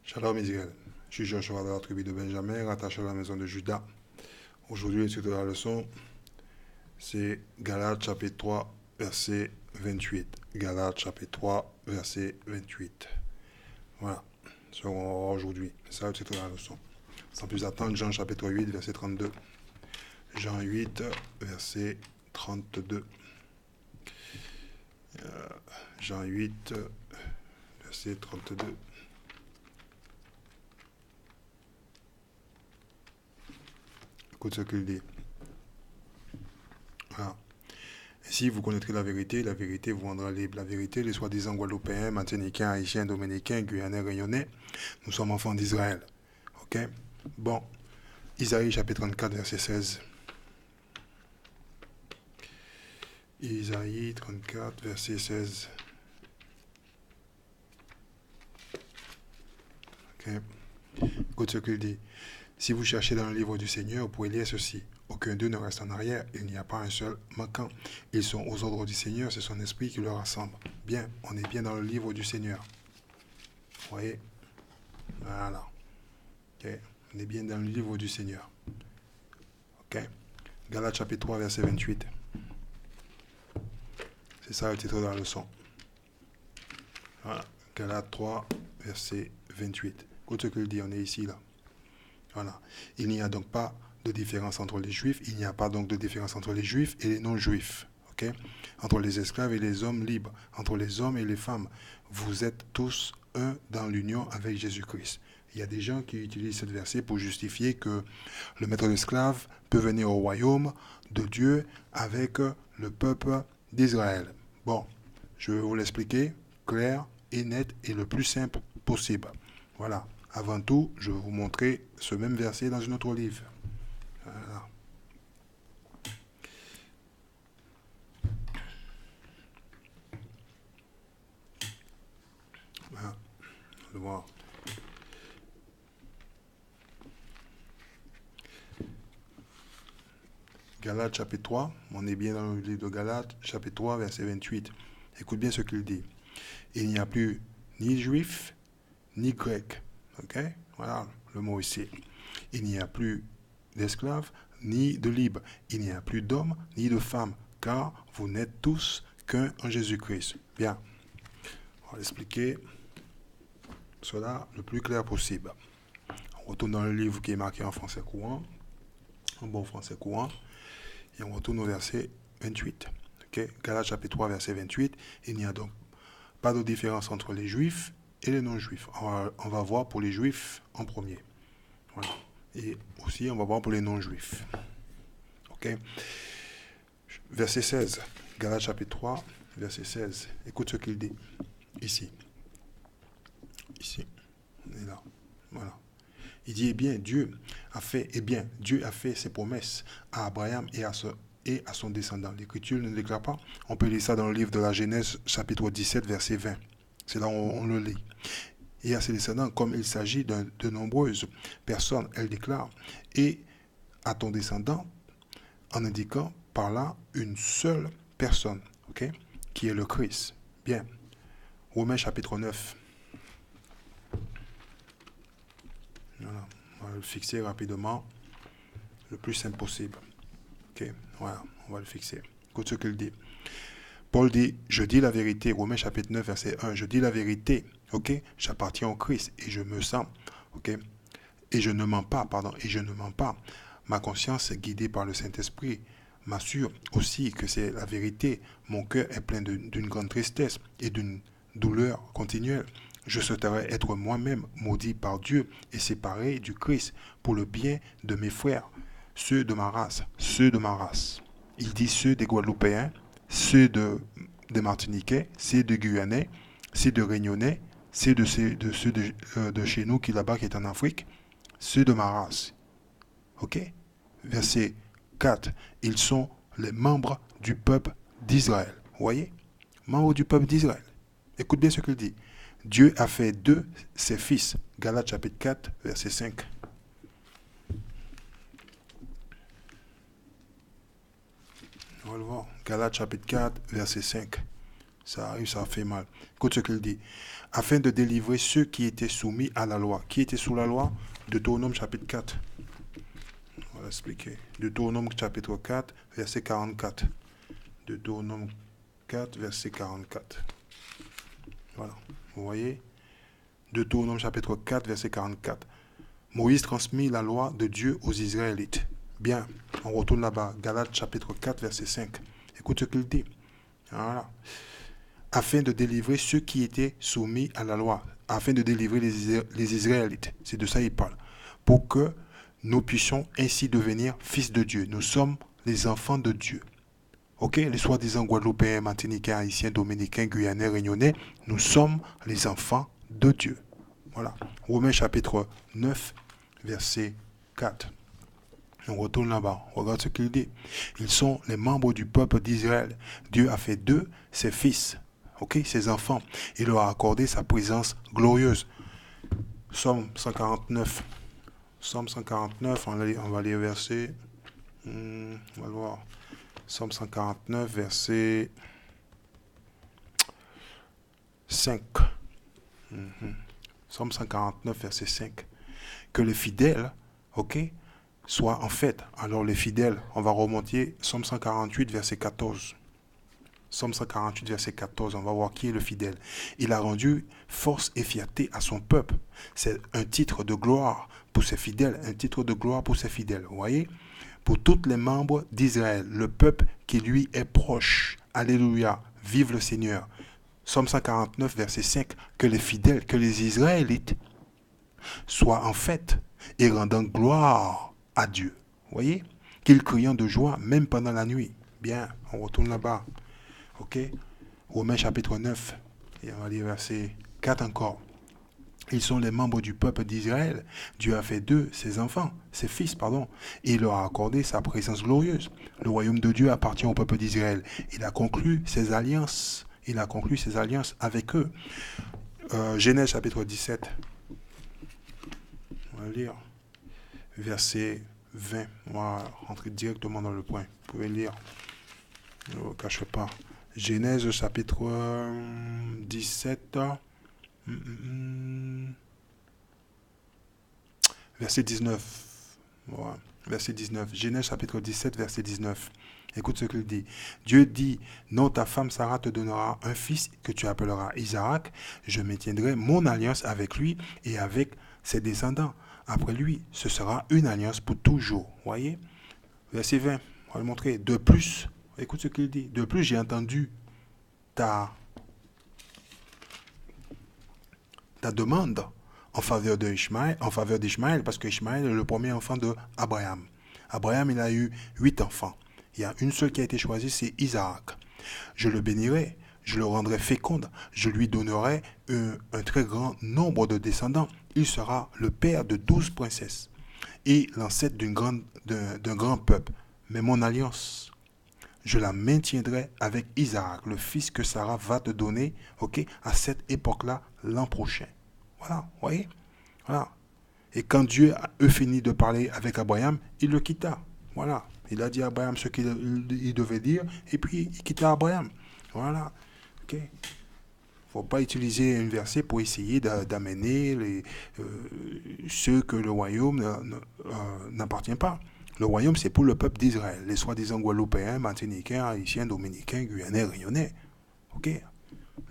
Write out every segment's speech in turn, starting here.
Shalom Israël, je suis Joshua de la tribu de Benjamin, rattaché à la maison de Judas. Aujourd'hui, le titre de la leçon, c'est Galates chapitre 3, verset 28. Galates chapitre 3, verset 28. Voilà, ce qu'on va voir aujourd'hui. C'est ça le titre de la leçon. Sans plus attendre, Jean chapitre 8, verset 32. Jean 8, verset 32. Jean 8, verset 32. Écoute ce qu'il dit. Voilà. Ainsi, vous connaîtrez la vérité vous rendra libre. La vérité, les soi-disant Guadeloupéens, Martiniquais, Haïtiens, Dominicains, Guyanais, Réunionnais, nous sommes enfants d'Israël. Ok? Bon. Isaïe chapitre 34, verset 16. Isaïe 34, verset 16. Ok? Écoute ce qu'il dit. Si vous cherchez dans le livre du Seigneur, vous pouvez lire ceci. Aucun d'eux ne reste en arrière, il n'y a pas un seul manquant. Ils sont aux ordres du Seigneur, c'est son esprit qui leur rassemble. Bien, on est bien dans le livre du Seigneur. Vous voyez? Voilà. Ok? On est bien dans le livre du Seigneur. Ok? Galates chapitre 3, verset 28. C'est ça le titre de la leçon. Voilà. Galates 3, verset 28. Écoute ce qu'il dit, on est ici, là. Voilà. Il n'y a donc pas de différence entre les juifs, il n'y a pas donc de différence entre les juifs et les non-juifs. Okay? Entre les esclaves et les hommes libres, entre les hommes et les femmes. Vous êtes tous un dans l'union avec Jésus-Christ. Il y a des gens qui utilisent ce verset pour justifier que le maître d'esclave peut venir au royaume de Dieu avec le peuple d'Israël. Bon, je vais vous l'expliquer clair et net et le plus simple possible. Voilà. Avant tout, je vais vous montrer ce même verset dans un autre livre. Voilà. Voilà. On va voir. Galates chapitre 3, on est bien dans le livre de Galates, chapitre 3, verset 28. Écoute bien ce qu'il dit. Il n'y a plus ni juif, ni grec. Ok? Voilà le mot ici. Il n'y a plus d'esclaves, ni de libres. Il n'y a plus d'hommes, ni de femmes, car vous n'êtes tous qu'un en Jésus-Christ. Bien. On va expliquer cela le plus clair possible. On retourne dans le livre qui est marqué en français courant, en bon français courant, et on retourne au verset 28. Okay? Galates chapitre 3, verset 28. Il n'y a donc pas de différence entre les juifs et les non-juifs. On va voir pour les juifs en premier. Voilà. Et aussi, on va voir pour les non-juifs. Ok? Verset 16. Galates chapitre 3, verset 16. Écoute ce qu'il dit. Ici. Ici. On est là. Voilà. Il dit, Dieu a fait ses promesses à Abraham et à son descendant. L'Écriture ne déclare pas. On peut lire ça dans le livre de la Genèse, chapitre 17, verset 20. C'est là où on le lit. Et à ses descendants, comme il s'agit de nombreuses personnes, elle déclare, et à ton descendant, en indiquant par là une seule personne, okay, qui est le Christ. Bien. Romains chapitre 9. Voilà. On va le fixer rapidement, le plus simple possible. Ok, voilà, on va le fixer. Écoute ce qu'il dit. Paul dit, je dis la vérité, Romains chapitre 9, verset 1, je dis la vérité, ok, j'appartiens au Christ et je me sens, ok, et je ne mens pas. Ma conscience, guidée par le Saint-Esprit, m'assure aussi que c'est la vérité. Mon cœur est plein d'une grande tristesse et d'une douleur continuelle. Je souhaiterais être moi-même maudit par Dieu et séparé du Christ pour le bien de mes frères, ceux de ma race. Il dit ceux des Guadeloupéens, ceux des Martiniquais, ceux de Guyanais, ceux de Réunionnais, ceux de chez nous qui là-bas qui est en Afrique, ceux de ma race. Ok? Verset 4. Ils sont les membres du peuple d'Israël. Vous voyez? Membres du peuple d'Israël. Écoute bien ce qu'il dit. Dieu a fait d'eux ses fils. Galates chapitre 4, verset 5. On va le voir. Galates chapitre 4, verset 5. Ça arrive, ça fait mal. Écoute ce qu'il dit. Afin de délivrer ceux qui étaient soumis à la loi. Qui était sous la loi? Deutéronome chapitre 4. On va expliquer. Deutéronome chapitre 4, verset 44. Deutéronome 4, verset 44. Voilà. Vous voyez? Deutéronome chapitre 4, verset 44. Moïse transmit la loi de Dieu aux Israélites. Bien, on retourne là-bas. Galates chapitre 4, verset 5. Écoute ce qu'il dit. Voilà. Afin de délivrer ceux qui étaient soumis à la loi. Afin de délivrer les Israélites. C'est de ça qu'il parle. Pour que nous puissions ainsi devenir fils de Dieu. Nous sommes les enfants de Dieu. Ok, les soi-disant Guadeloupéens, Martiniquais, Haïtiens, Dominicains, Guyanais, Réunionnais, nous sommes les enfants de Dieu. Voilà. Romains chapitre 9, verset 4. On retourne là-bas. Regarde ce qu'il dit. Ils sont les membres du peuple d'Israël. Dieu a fait d'eux ses fils, ok, ses enfants. Il leur a accordé sa présence glorieuse. Psaume 149. Psaume 149, on va lire verset. On va voir. Psaume 149, verset 5. Psaume 149, verset 5. Que les fidèles, ok, soient en fait. Alors les fidèles, on va remonter Psaume 148, verset 14. Psaume 148, verset 14, on va voir qui est le fidèle. Il a rendu force et fierté à son peuple. C'est un titre de gloire pour ses fidèles, un titre de gloire pour ses fidèles. Vous voyez? Pour tous les membres d'Israël, le peuple qui lui est proche. Alléluia, vive le Seigneur. Psaume 149, verset 5, que les fidèles, que les Israélites soient en fête et rendant gloire à Dieu. Vous voyez? Qu'ils crient de joie même pendant la nuit. Bien, on retourne là-bas. Ok? Romains chapitre 9, et on va lire verset 4 encore. Ils sont les membres du peuple d'Israël. Dieu a fait d'eux ses enfants, ses fils, pardon, et il leur a accordé sa présence glorieuse. Le royaume de Dieu appartient au peuple d'Israël. Il a conclu ses alliances. Il a conclu ses alliances avec eux. Genèse chapitre 17. On va lire verset 20. On va rentrer directement dans le point. Vous pouvez lire. Ne vous cachez pas. Genèse chapitre 17. Verset 19. Voilà. Verset 19. Genèse chapitre 17, verset 19. Écoute ce qu'il dit. Dieu dit, non, ta femme Sarah te donnera un fils que tu appelleras Isaac. Je maintiendrai mon alliance avec lui et avec ses descendants. Après lui, ce sera une alliance pour toujours. Voyez? Verset 20. On va le montrer. De plus, écoute ce qu'il dit. De plus, j'ai entendu ta demande en faveur d'Ishmaël, parce que Ishmaël est le premier enfant d'Abraham. Abraham, il a eu 8 enfants. Il y a une seule qui a été choisie, c'est Isaac. Je le bénirai, je le rendrai fécond, je lui donnerai un très grand nombre de descendants. Il sera le père de 12 princesses et l'ancêtre d'un grand peuple. Mais mon alliance, je la maintiendrai avec Isaac, le fils que Sarah va te donner, ok, à cette époque-là, l'an prochain. Voilà, vous voyez? Voilà. Et quand Dieu a fini de parler avec Abraham, il le quitta. Voilà. Il a dit à Abraham ce qu'il devait dire, et puis il quitta Abraham. Voilà. Ok. Il ne faut pas utiliser un verset pour essayer d'amener ceux que le royaume n'appartient pas. Le royaume, c'est pour le peuple d'Israël. Les soi-disant Guadeloupéens, Martiniquais, Haïtiens, Dominicains, Guyanais, Réunionnais. Ok.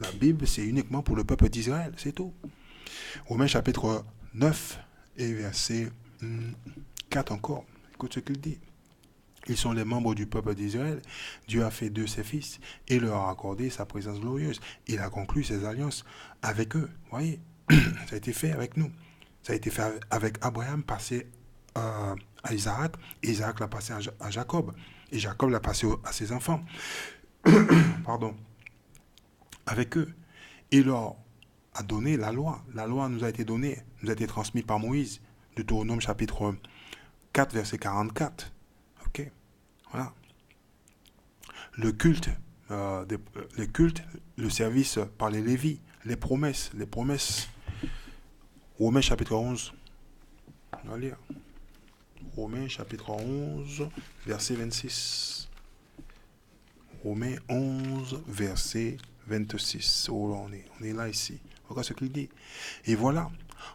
La Bible, c'est uniquement pour le peuple d'Israël, c'est tout. Romains chapitre 9 et verset 4 encore. Écoute ce qu'il dit. Ils sont les membres du peuple d'Israël. Dieu a fait d'eux ses fils et leur a accordé sa présence glorieuse. Il a conclu ses alliances avec eux. Vous voyez, ça a été fait avec nous. Ça a été fait avec Abraham, passé à Isaac. Isaac l'a passé à Jacob. Et Jacob l'a passé à ses enfants. Pardon. Avec eux. Il leur a donné la loi. La loi nous a été donnée, nous a été transmise par Moïse. Deutéronome chapitre 4, verset 44. Ok. Voilà. Le culte, le service par les Lévites, les promesses. Romains chapitre 11. On va lire. Romains chapitre 11, verset 26. Romains 11, verset 26. Oh, on est là ici. Regarde ce qu'il dit. Et voilà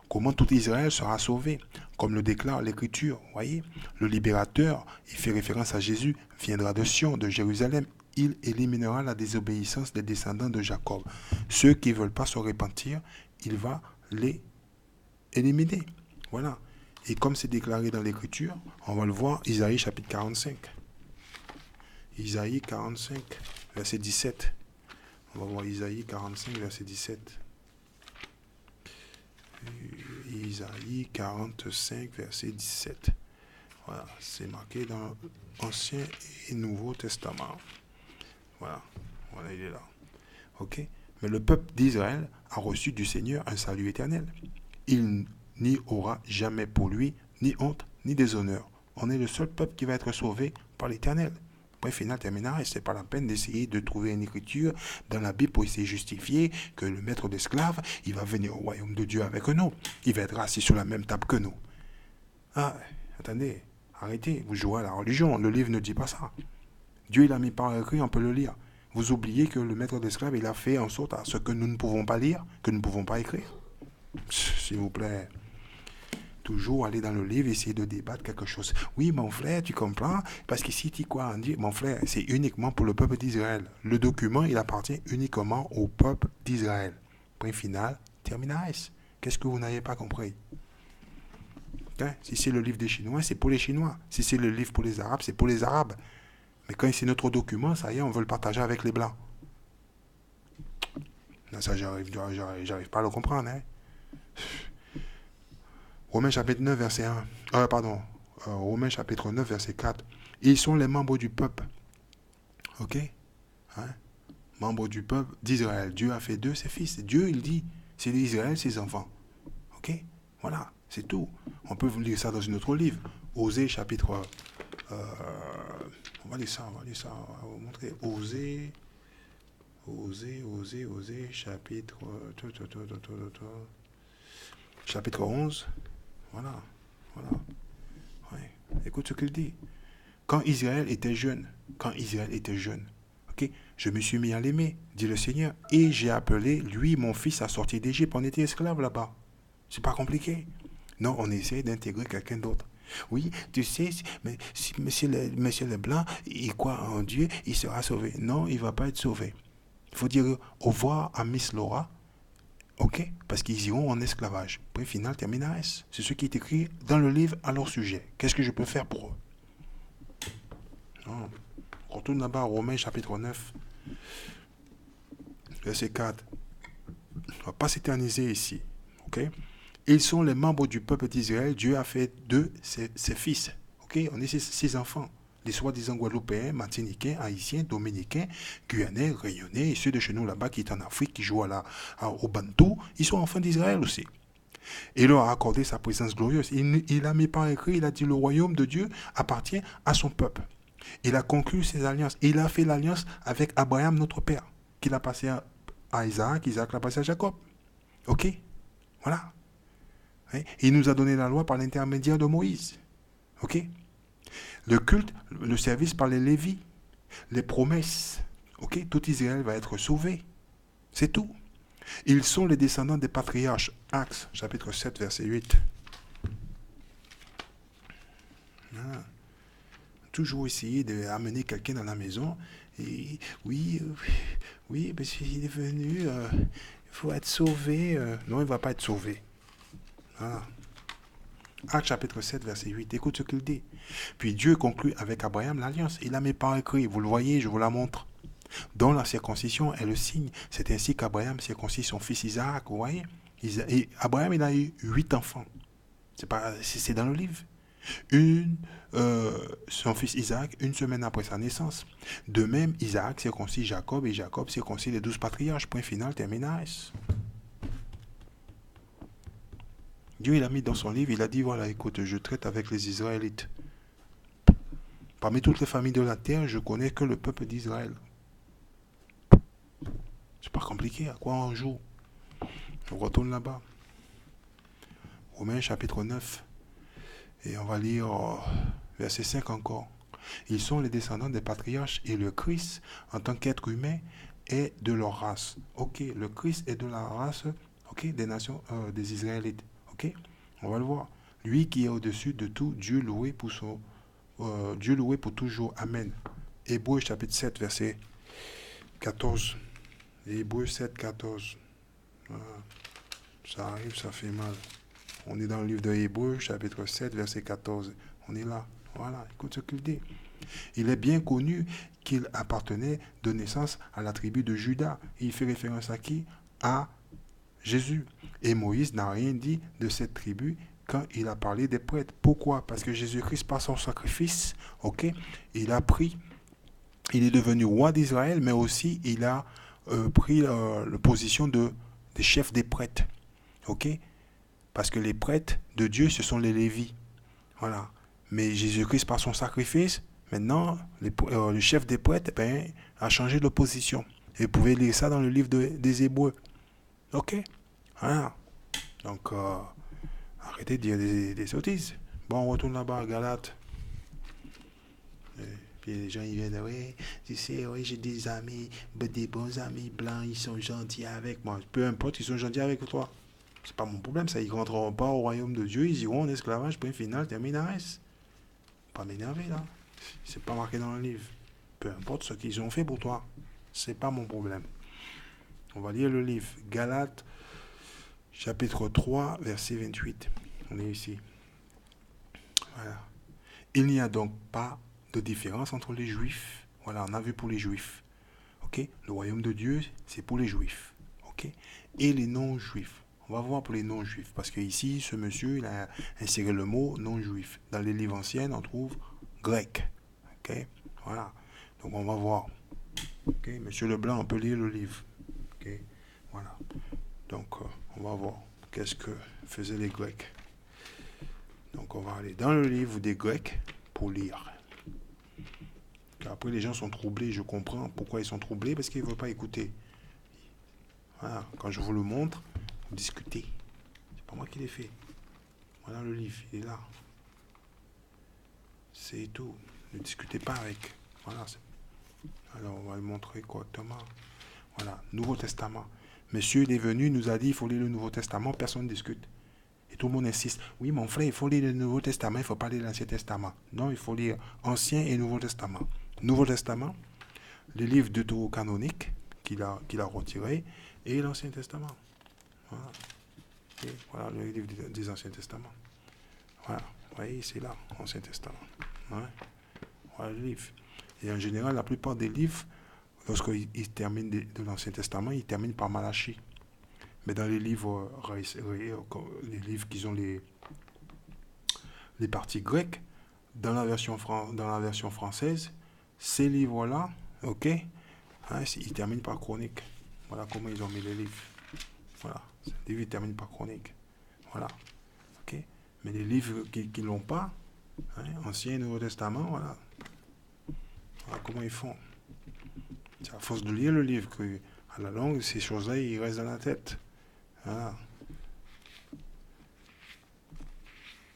comment tout Israël sera sauvé, comme le déclare l'Écriture. Voyez, le libérateur, il fait référence à Jésus, viendra de Sion, de Jérusalem. Il éliminera la désobéissance des descendants de Jacob. Ceux qui ne veulent pas se repentir, il va les éliminer. Voilà. Et comme c'est déclaré dans l'Écriture, on va le voir, Isaïe chapitre 45. Isaïe 45, verset 17. On va voir Isaïe 45, verset 17. Isaïe 45, verset 17. Voilà, c'est marqué dans l'Ancien et Nouveau Testament. Voilà, voilà, il est là. Ok? Mais le peuple d'Israël a reçu du Seigneur un salut éternel. Il n'y aura jamais pour lui ni honte ni déshonneur. On est le seul peuple qui va être sauvé par l'Éternel. Point final, terminal, et c'est pas la peine d'essayer de trouver une écriture dans la Bible pour essayer de justifier que le maître d'esclaves, il va venir au royaume de Dieu avec nous. Il va être assis sur la même table que nous. Ah, attendez, arrêtez, vous jouez à la religion, le livre ne dit pas ça. Dieu, il a mis par écrit, on peut le lire. Vous oubliez que le maître d'esclaves, il a fait en sorte à ce que nous ne pouvons pas lire, que nous ne pouvons pas écrire. S'il vous plaît. Toujours aller dans le livre, essayer de débattre quelque chose. Oui, mon frère, tu comprends? Parce qu'ici, tu quoi? Mon frère, c'est uniquement pour le peuple d'Israël. Le document, il appartient uniquement au peuple d'Israël. Point final, terminal. Qu'est-ce que vous n'avez pas compris? Hein? Si c'est le livre des Chinois, c'est pour les Chinois. Si c'est le livre pour les Arabes, c'est pour les Arabes. Mais quand c'est notre document, ça y est, on veut le partager avec les Blancs. Non, ça, j'arrive pas à le comprendre, hein? Romains chapitre 9, verset 1. Romains chapitre 9, verset 4. Ils sont les membres du peuple. Ok? Hein? Membres du peuple d'Israël. Dieu a fait d'eux ses fils. Dieu, il dit, c'est d'Israël ses enfants. Ok? Voilà, c'est tout. On peut lire ça dans un autre livre. Osée chapitre... on va lire ça, on va vous montrer. Osée, chapitre... chapitre 11. Voilà. Ouais. Écoute ce qu'il dit. Quand Israël était jeune, ok, je me suis mis à l'aimer, dit le Seigneur, et j'ai appelé, lui, mon fils, à sortir d'Égypte. On était esclaves là-bas. C'est pas compliqué. Non, on essaie d'intégrer quelqu'un d'autre. Oui, tu sais, mais si monsieur Leblanc, il croit en Dieu, il sera sauvé. Non, il ne va pas être sauvé. Il faut dire au revoir à Miss Laura. Ok? Parce qu'ils iront en esclavage. Point final, terminal. C'est ce qui est écrit dans le livre à leur sujet. Qu'est-ce que je peux faire pour eux? Non. On retourne là-bas à Romains chapitre 9, verset 4. On ne va pas s'éterniser ici. Ok? Ils sont les membres du peuple d'Israël. Dieu a fait d'eux ses fils. Ok? On est ses enfants. Les soi-disant Guadeloupéens, Martiniquais, Haïtiens, Dominicains, Guyanais, Réunionnais, et ceux de chez nous là-bas qui sont en Afrique, qui jouent au Bantou, ils sont enfants d'Israël aussi. Et il leur a accordé sa présence glorieuse. Il a mis par écrit, il a dit le royaume de Dieu appartient à son peuple. Il a conclu ses alliances. Il a fait l'alliance avec Abraham, notre père, qu'il a passé à Isaac, Isaac l'a passé à Jacob. Ok? Voilà. Il nous a donné la loi par l'intermédiaire de Moïse. Ok? Le culte, le service par les Lévites, les promesses. Ok? Tout Israël va être sauvé. C'est tout. Ils sont les descendants des patriarches. Actes, chapitre 7, verset 8. Ah. Toujours essayer d'amener quelqu'un dans la maison. Et, oui, parce qu'il est venu, il faut être sauvé. Non, il ne va pas être sauvé. Voilà. Actes chapitre 7, verset 8. Écoute ce qu'il dit. Puis Dieu conclut avec Abraham l'alliance. Il a mis par écrit. Vous le voyez, je vous la montre. Dont la circoncision est le signe. C'est ainsi qu'Abraham circoncit son fils Isaac. Vous voyez? Et Abraham, il a eu 8 enfants. C'est dans le livre. Son fils Isaac, une semaine après sa naissance. De même, Isaac circoncit Jacob et Jacob circoncit les 12 patriarches. Point final, terminal. Dieu, il a mis dans son livre, il a dit, voilà, écoute, je traite avec les Israélites. Parmi toutes les familles de la terre, je connais que le peuple d'Israël. C'est pas compliqué, à quoi on joue? On retourne là-bas. Romains chapitre 9. Et on va lire verset 5 encore. Ils sont les descendants des patriarches et le Christ, en tant qu'être humain, est de leur race. Ok, le Christ est de la race, ok, des nations, des Israélites. Ok, on va le voir. Lui qui est au-dessus de tout, Dieu loué pour toujours. Amen. Hébreux chapitre 7, verset 14. Hébreux 7, 14. Ah, ça arrive, ça fait mal. On est dans le livre de Hébreux, chapitre 7, verset 14. On est là. Voilà, écoute ce qu'il dit. Il est bien connu qu'il appartenait de naissance à la tribu de Juda. Il fait référence à qui? À Jésus. Et Moïse n'a rien dit de cette tribu quand il a parlé des prêtres. Pourquoi? Parce que Jésus-Christ, par son sacrifice, ok, il a pris, il est devenu roi d'Israël, mais aussi il a pris la position des chefs des prêtres. Ok? Parce que les prêtres de Dieu, ce sont les Lévites. Voilà. Mais Jésus-Christ, par son sacrifice, maintenant, le chef des prêtres a changé de position. Et vous pouvez lire ça dans le livre des Hébreux. Ok? Voilà. Donc, arrêtez de dire des sottises. Bon, on retourne là-bas à Galate. Et puis les gens, ils viennent, oui, tu sais, oui, j'ai des amis, des bons amis blancs, ils sont gentils avec moi. Peu importe, ils sont gentils avec toi. C'est pas mon problème, ça. Ils ne rentreront pas au royaume de Dieu, ils iront en esclavage, point final, terminaris. Pas m'énerver, là. C'est pas marqué dans le livre. Peu importe ce qu'ils ont fait pour toi. C'est pas mon problème. On va lire le livre. Galates, chapitre 3, verset 28. On est ici. Voilà. Il n'y a donc pas de différence entre les juifs. Voilà, on a vu pour les juifs. Ok? Le royaume de Dieu, c'est pour les juifs. Ok? Et les non-juifs. On va voir pour les non-juifs. Parce que ici, ce monsieur, il a inséré le mot non-juif. Dans les livres anciens, on trouve grec. Ok? Voilà. Donc on va voir. Ok? Monsieur Leblanc, on peut lire le livre. Ok? Voilà. Donc on va voir. Qu'est-ce que faisaient les Grecs? Donc on va aller dans le livre des Grecs pour lire. Après, les gens sont troublés. Je comprends pourquoi ils sont troublés, parce qu'ils ne veulent pas écouter. Voilà. Quand je vous le montre, vous discutez. C'est pas moi qui l'ai fait. Voilà le livre, il est là. C'est tout. Ne discutez pas avec. Voilà. Alors, on va le montrer correctement. Voilà, Nouveau Testament. Monsieur, il est venu, il nous a dit, il faut lire le Nouveau Testament, personne ne discute. Et tout le monde insiste. Oui, mon frère, il faut lire le Nouveau Testament, il ne faut pas lire l'Ancien Testament. Non, il faut lire Ancien et Nouveau Testament. Nouveau Testament, le livre deutérocanonique qu'il a retiré, et l'Ancien Testament. Voilà. Et voilà le livre des Anciens Testaments. Voilà, vous voyez, c'est là, Ancien Testament. Ouais. Voilà le livre. Et en général, la plupart des livres, lorsqu'ils terminent de l'Ancien Testament, ils terminent par Malachie. Mais dans les livres, les livres qui ont les parties grecques, dans la version française, ces livres-là, ok, hein, ils terminent par chronique. Voilà comment ils ont mis les livres. Voilà, les livres terminent par chronique. Voilà, ok. Mais les livres qui ne l'ont pas, hein, Ancien et Nouveau Testament, voilà. Voilà comment ils font. C'est à force de lire le livre que, à la longue, ces choses-là, ils restent dans la tête. Voilà.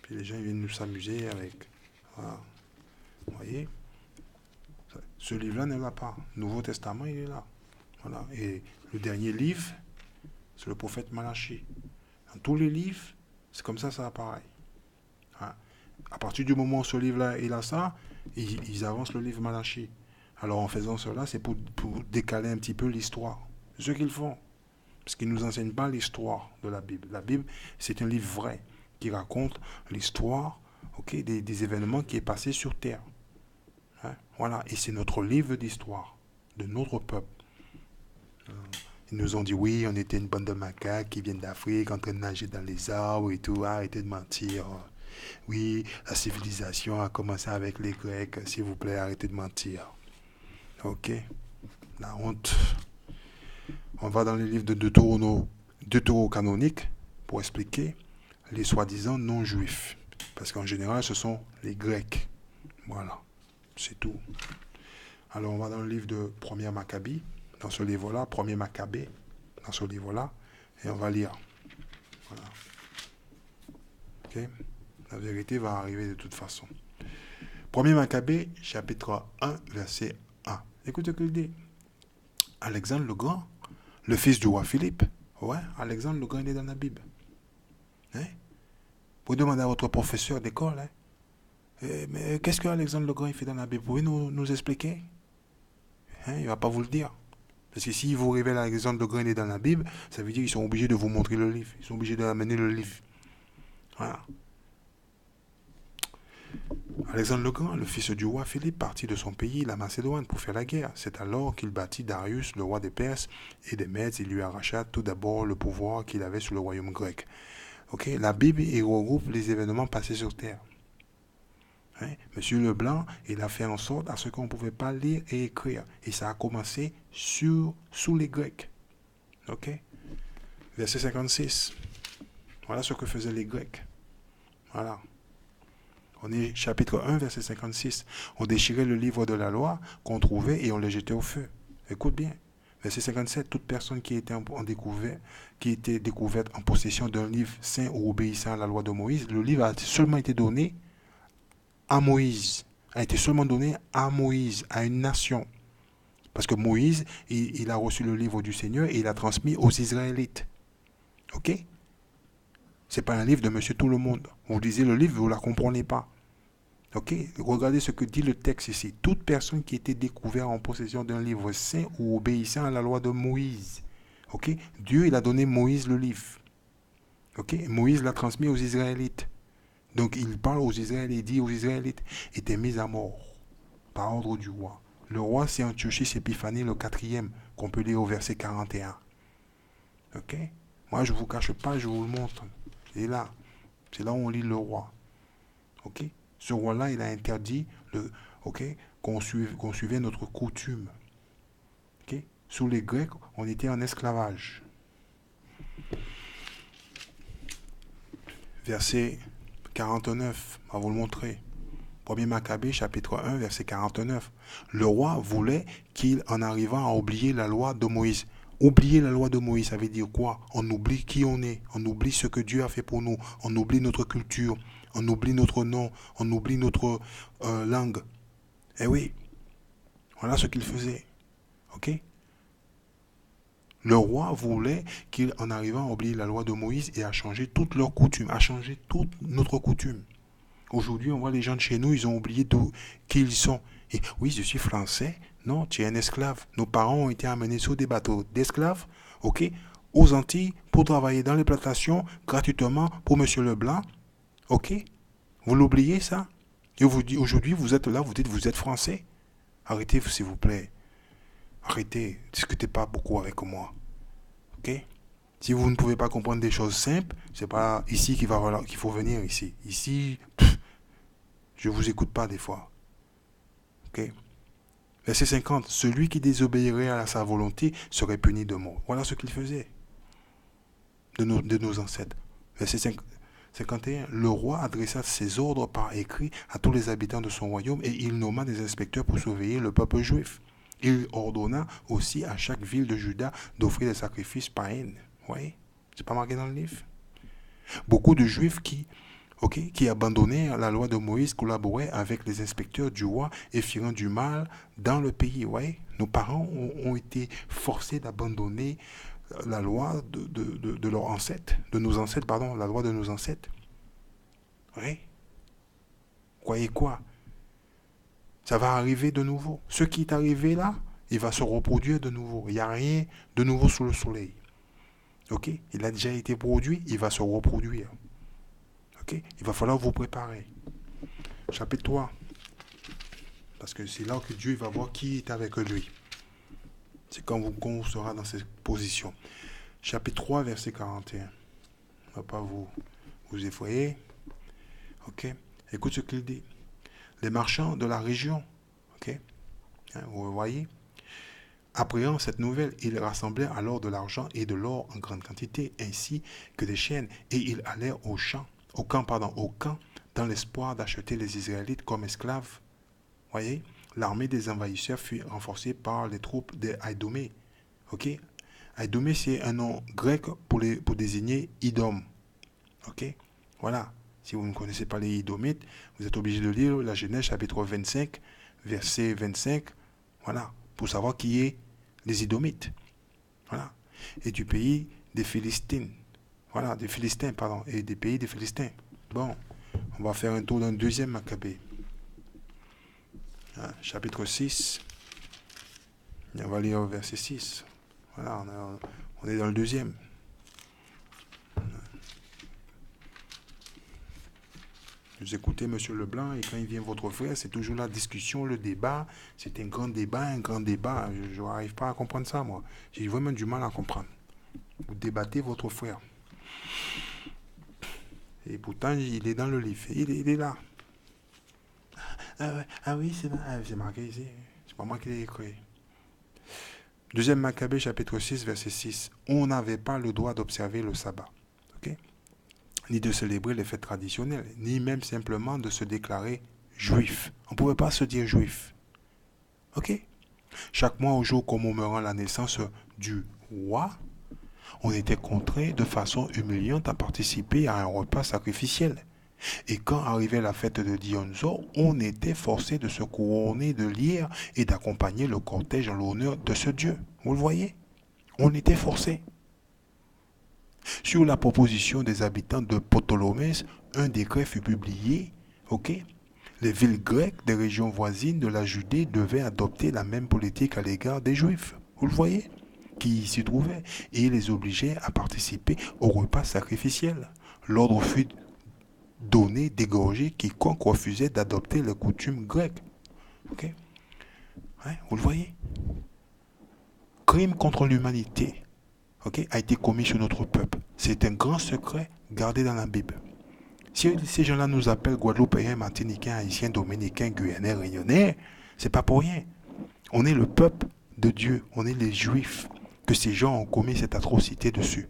Puis les gens ils viennent nous s'amuser avec. Voilà. Vous voyez? Ce livre-là n'est là pas. Nouveau Testament, il est là. Voilà. Et le dernier livre, c'est le prophète Malachie. Dans tous les livres, c'est comme ça apparaît. Voilà. À partir du moment où ce livre-là est là, ça, ils avancent le livre Malachie. Alors en faisant cela, c'est pour décaler un petit peu l'histoire. C'est ce qu'ils font. Parce qu'ils ne nous enseignent pas l'histoire de la Bible. La Bible, c'est un livre vrai qui raconte l'histoire, ok, des événements qui est passé sur Terre. Hein? Voilà. Et c'est notre livre d'histoire de notre peuple. Ils nous ont dit, oui, on était une bande de macaques qui viennent d'Afrique en train de nager dans les arbres et tout. Arrêtez de mentir. Oui, la civilisation a commencé avec les Grecs. S'il vous plaît, arrêtez de mentir. Ok? La honte. On va dans les livres de deutérocanoniques pour expliquer les soi-disant non-juifs. Parce qu'en général, ce sont les Grecs. Voilà, c'est tout. Alors, on va dans le livre de 1er Maccabée, dans ce livre-là, 1er Maccabée, dans ce livre-là, et on va lire. Voilà. Ok? La vérité va arriver de toute façon. 1er Maccabée, chapitre 1, verset 1. Écoutez ce qu'il dit. Alexandre le Grand, le fils du roi Philippe. Ouais, Alexandre le Grand, il est dans la Bible. Hein? Vous demandez à votre professeur d'école, hein? Mais qu'est-ce que Alexandre le Grand il fait dans la Bible? Vous pouvez nous expliquer? Hein? Il ne va pas vous le dire. Parce que s'il vous révèle Alexandre le Grand il est dans la Bible, ça veut dire qu'ils sont obligés de vous montrer le livre. Ils sont obligés d'amener le livre. Voilà. Alexandre le Grand, le fils du roi Philippe, partit de son pays, la Macédoine, pour faire la guerre. C'est alors qu'il battit Darius, le roi des Perses et des Mèdes, et lui arracha tout d'abord le pouvoir qu'il avait sur le royaume grec. Okay? La Bible y regroupe les événements passés sur terre. Hein? Monsieur Leblanc, il a fait en sorte à ce qu'on ne pouvait pas lire et écrire. Et ça a commencé sous les Grecs. Okay? Verset 56. Voilà ce que faisaient les Grecs. Voilà. On est chapitre 1, verset 56. On déchirait le livre de la loi qu'on trouvait et on le jetait au feu. Écoute bien. Verset 57. Toute personne qui était découverte en possession d'un livre saint ou obéissant à la loi de Moïse, le livre a seulement été donné à Moïse. A été seulement donné à Moïse, à une nation. Parce que Moïse, il a reçu le livre du Seigneur et il l'a transmis aux Israélites. Ok? C'est pas un livre de Monsieur Tout le Monde. Vous lisez le livre, vous ne la comprenez pas. Ok, regardez ce que dit le texte ici. Toute personne qui était découverte en possession d'un livre saint ou obéissant à la loi de Moïse. Ok, Dieu, il a donné Moïse le livre. Ok, Moïse l'a transmis aux Israélites. Donc il parle aux Israélites, il dit aux Israélites, étaient mis à mort par ordre du roi. Le roi, c'est Antiochus Épiphanie le 4e, qu'on peut lire au verset 41. Ok, moi je ne vous cache pas, je vous le montre. C'est là où on lit le roi. Ok. Ce roi-là, il a interdit qu'on suivait notre coutume. Okay? Sous les Grecs, on était en esclavage. Verset 49, on va vous le montrer. 1er Maccabée, chapitre 1, verset 49. Le roi voulait qu'il en arrivât à oublier la loi de Moïse. Oublier la loi de Moïse, ça veut dire quoi? On oublie qui on est, on oublie ce que Dieu a fait pour nous, on oublie notre culture, on oublie notre nom, on oublie notre langue. Eh oui, voilà ce qu'il faisait. Ok? Le roi voulait qu'il en arrivât à oublier la loi de Moïse et à changer toutes leurs coutumes, à changer toute notre coutume. Aujourd'hui, on voit les gens de chez nous, ils ont oublié qui ils sont. Et oui, je suis français. Non, tu es un esclave. Nos parents ont été amenés sur des bateaux d'esclaves, ok, aux Antilles pour travailler dans les plantations gratuitement pour Monsieur Leblanc. Ok? Vous l'oubliez ça? Et vous dites aujourd'hui, vous êtes là, vous dites vous êtes français. Arrêtez, s'il vous plaît. Arrêtez, discutez pas beaucoup avec moi. Ok? Si vous ne pouvez pas comprendre des choses simples, c'est pas ici qu'il faut venir ici. Ici, je vous écoute pas des fois. Ok? Verset 50. Celui qui désobéirait à sa volonté serait puni de mort. Voilà ce qu'il faisait de nos ancêtres. Verset 51. Le roi adressa ses ordres par écrit à tous les habitants de son royaume et il nomma des inspecteurs pour surveiller le peuple juif. Il ordonna aussi à chaque ville de Juda d'offrir des sacrifices païens. Vous voyez? C'est pas marqué dans le livre. Beaucoup de juifs qui abandonnaient la loi de Moïse collaboraient avec les inspecteurs du roi et firent du mal dans le pays. Vous voyez? Nos parents ont été forcés d'abandonner la loi de leurs ancêtres, de nos ancêtres, pardon, la loi de nos ancêtres. Oui. Croyez quoi? Ça va arriver de nouveau. Ce qui est arrivé là, il va se reproduire de nouveau. Il n'y a rien de nouveau sous le soleil. Ok? Il a déjà été produit, il va se reproduire. Ok? Il va falloir vous préparer. Chapitre 3. Parce que c'est là que Dieu va voir qui est avec lui. C'est quand on sera dans cette position. Chapitre 3, verset 41. On ne va pas vous effrayer. Ok? Écoute ce qu'il dit. Les marchands de la région, ok? Vous voyez? Apprenant cette nouvelle, ils rassemblèrent alors de l'argent et de l'or en grande quantité, ainsi que des chaînes, et ils allèrent au camp, dans l'espoir d'acheter les Israélites comme esclaves. Voyez? L'armée des envahisseurs fut renforcée par les troupes des Idomées. Ok? Idomée, c'est un nom grec pour désigner Idom. Ok? Voilà. Si vous ne connaissez pas les Idomites, vous êtes obligé de lire la Genèse chapitre 25, verset 25. Voilà. Pour savoir qui est les Édomites. Voilà. Et du pays des Philistines. Voilà, des Philistins, pardon. Et des pays des Philistins. Bon, on va faire un tour d'un deuxième Maccabée. Chapitre 6. Et on va lire au verset 6. Voilà, on est dans le deuxième. Vous écoutez M. Leblanc, et quand il vient votre frère, c'est toujours la discussion, le débat. C'est un grand débat, un grand débat. Je n'arrive pas à comprendre ça, moi. J'ai vraiment du mal à comprendre. Vous débattez votre frère. Et pourtant, il est dans le livre. Il est là. Ah oui, c'est marqué ici. C'est pas moi qui l'ai écrit. Deuxième Maccabée, chapitre 6, verset 6. On n'avait pas le droit d'observer le sabbat. Ok? Ni de célébrer les fêtes traditionnelles, ni même simplement de se déclarer juif. On ne pouvait pas se dire juif. Ok? Chaque mois, au jour commémorant la naissance du roi, on était contraint de façon humiliante à participer à un repas sacrificiel. Et quand arrivait la fête de Dionzo, on était forcé de se couronner de lyre et d'accompagner le cortège en l'honneur de ce dieu. Vous le voyez? On était forcé. Sur la proposition des habitants de Ptolémée, un décret fut publié. Ok? Les villes grecques des régions voisines de la Judée devaient adopter la même politique à l'égard des Juifs. Vous le voyez? Qui s'y trouvaient. Et les obligeait à participer au repas sacrificiel. L'ordre fut donné d'égorger quiconque refusait d'adopter les coutumes grecques. Ok? Hein? Vous le voyez? Crime contre l'humanité, ok, a été commis sur notre peuple. C'est un grand secret gardé dans la Bible. Si ces gens-là nous appellent Guadeloupéens, Martiniquais, Haïtiens, Dominicains, Guyanais, Réunionnais, c'est pas pour rien. On est le peuple de Dieu, on est les Juifs, que ces gens ont commis cette atrocité dessus.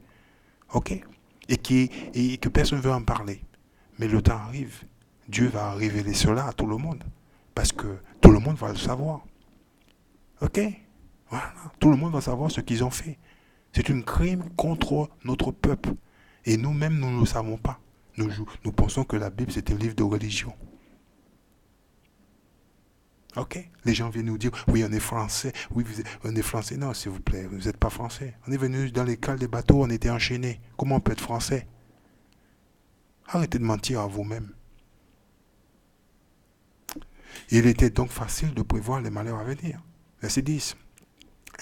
Ok? Et que personne ne veut en parler. Mais le temps arrive. Dieu va révéler cela à tout le monde. Parce que tout le monde va le savoir. Ok? Voilà. Tout le monde va savoir ce qu'ils ont fait. C'est un crime contre notre peuple. Et nous-mêmes, nous ne le savons pas. Nous pensons que la Bible, c'est un livre de religion. Ok? Les gens viennent nous dire, oui, on est français. Oui, on est français. Non, s'il vous plaît, vous n'êtes pas français. On est venu dans les cales des bateaux, on était enchaînés. Comment on peut être français? Arrêtez de mentir à vous-même. Il était donc facile de prévoir les malheurs à venir. Verset 10.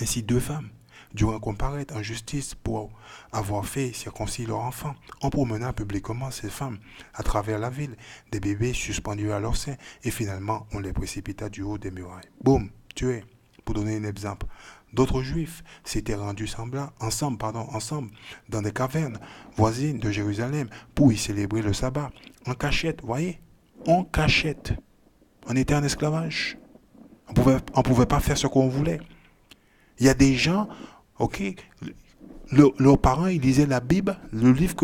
Ainsi, deux femmes durent comparaître en justice pour avoir fait circoncire leur enfant. On promena publiquement ces femmes à travers la ville, des bébés suspendus à leur sein, et finalement on les précipita du haut des murailles. Boum, tués. Pour donner un exemple, d'autres juifs s'étaient rendus ensemble dans des cavernes voisines de Jérusalem pour y célébrer le sabbat, en cachette, voyez, en cachette. On était en esclavage. On pouvait pas faire ce qu'on voulait. Il y a des gens, ok, leurs parents, ils lisaient la Bible, le livre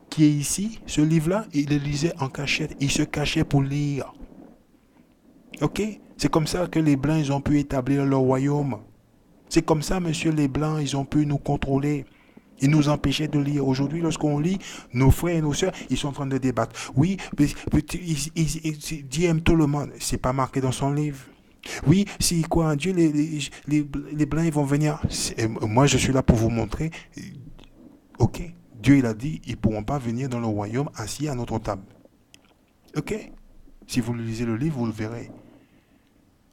qui est ici, ce livre-là, ils le lisaient en cachette. Ils se cachaient pour lire. Ok? C'est comme ça que les Blancs, ils ont pu établir leur royaume. C'est comme ça, monsieur, les Blancs, ils ont pu nous contrôler. Ils nous empêchaient de lire. Aujourd'hui, lorsqu'on lit, nos frères et nos sœurs, ils sont en train de débattre. Oui, Dieu aime tout le monde. C'est pas marqué dans son livre. Oui, si quoi en Dieu, les Blancs, ils vont venir. Moi, je suis là pour vous montrer. Ok, Dieu, il a dit, ils ne pourront pas venir dans le royaume assis à notre table. Ok? Si vous lisez le livre, vous le verrez.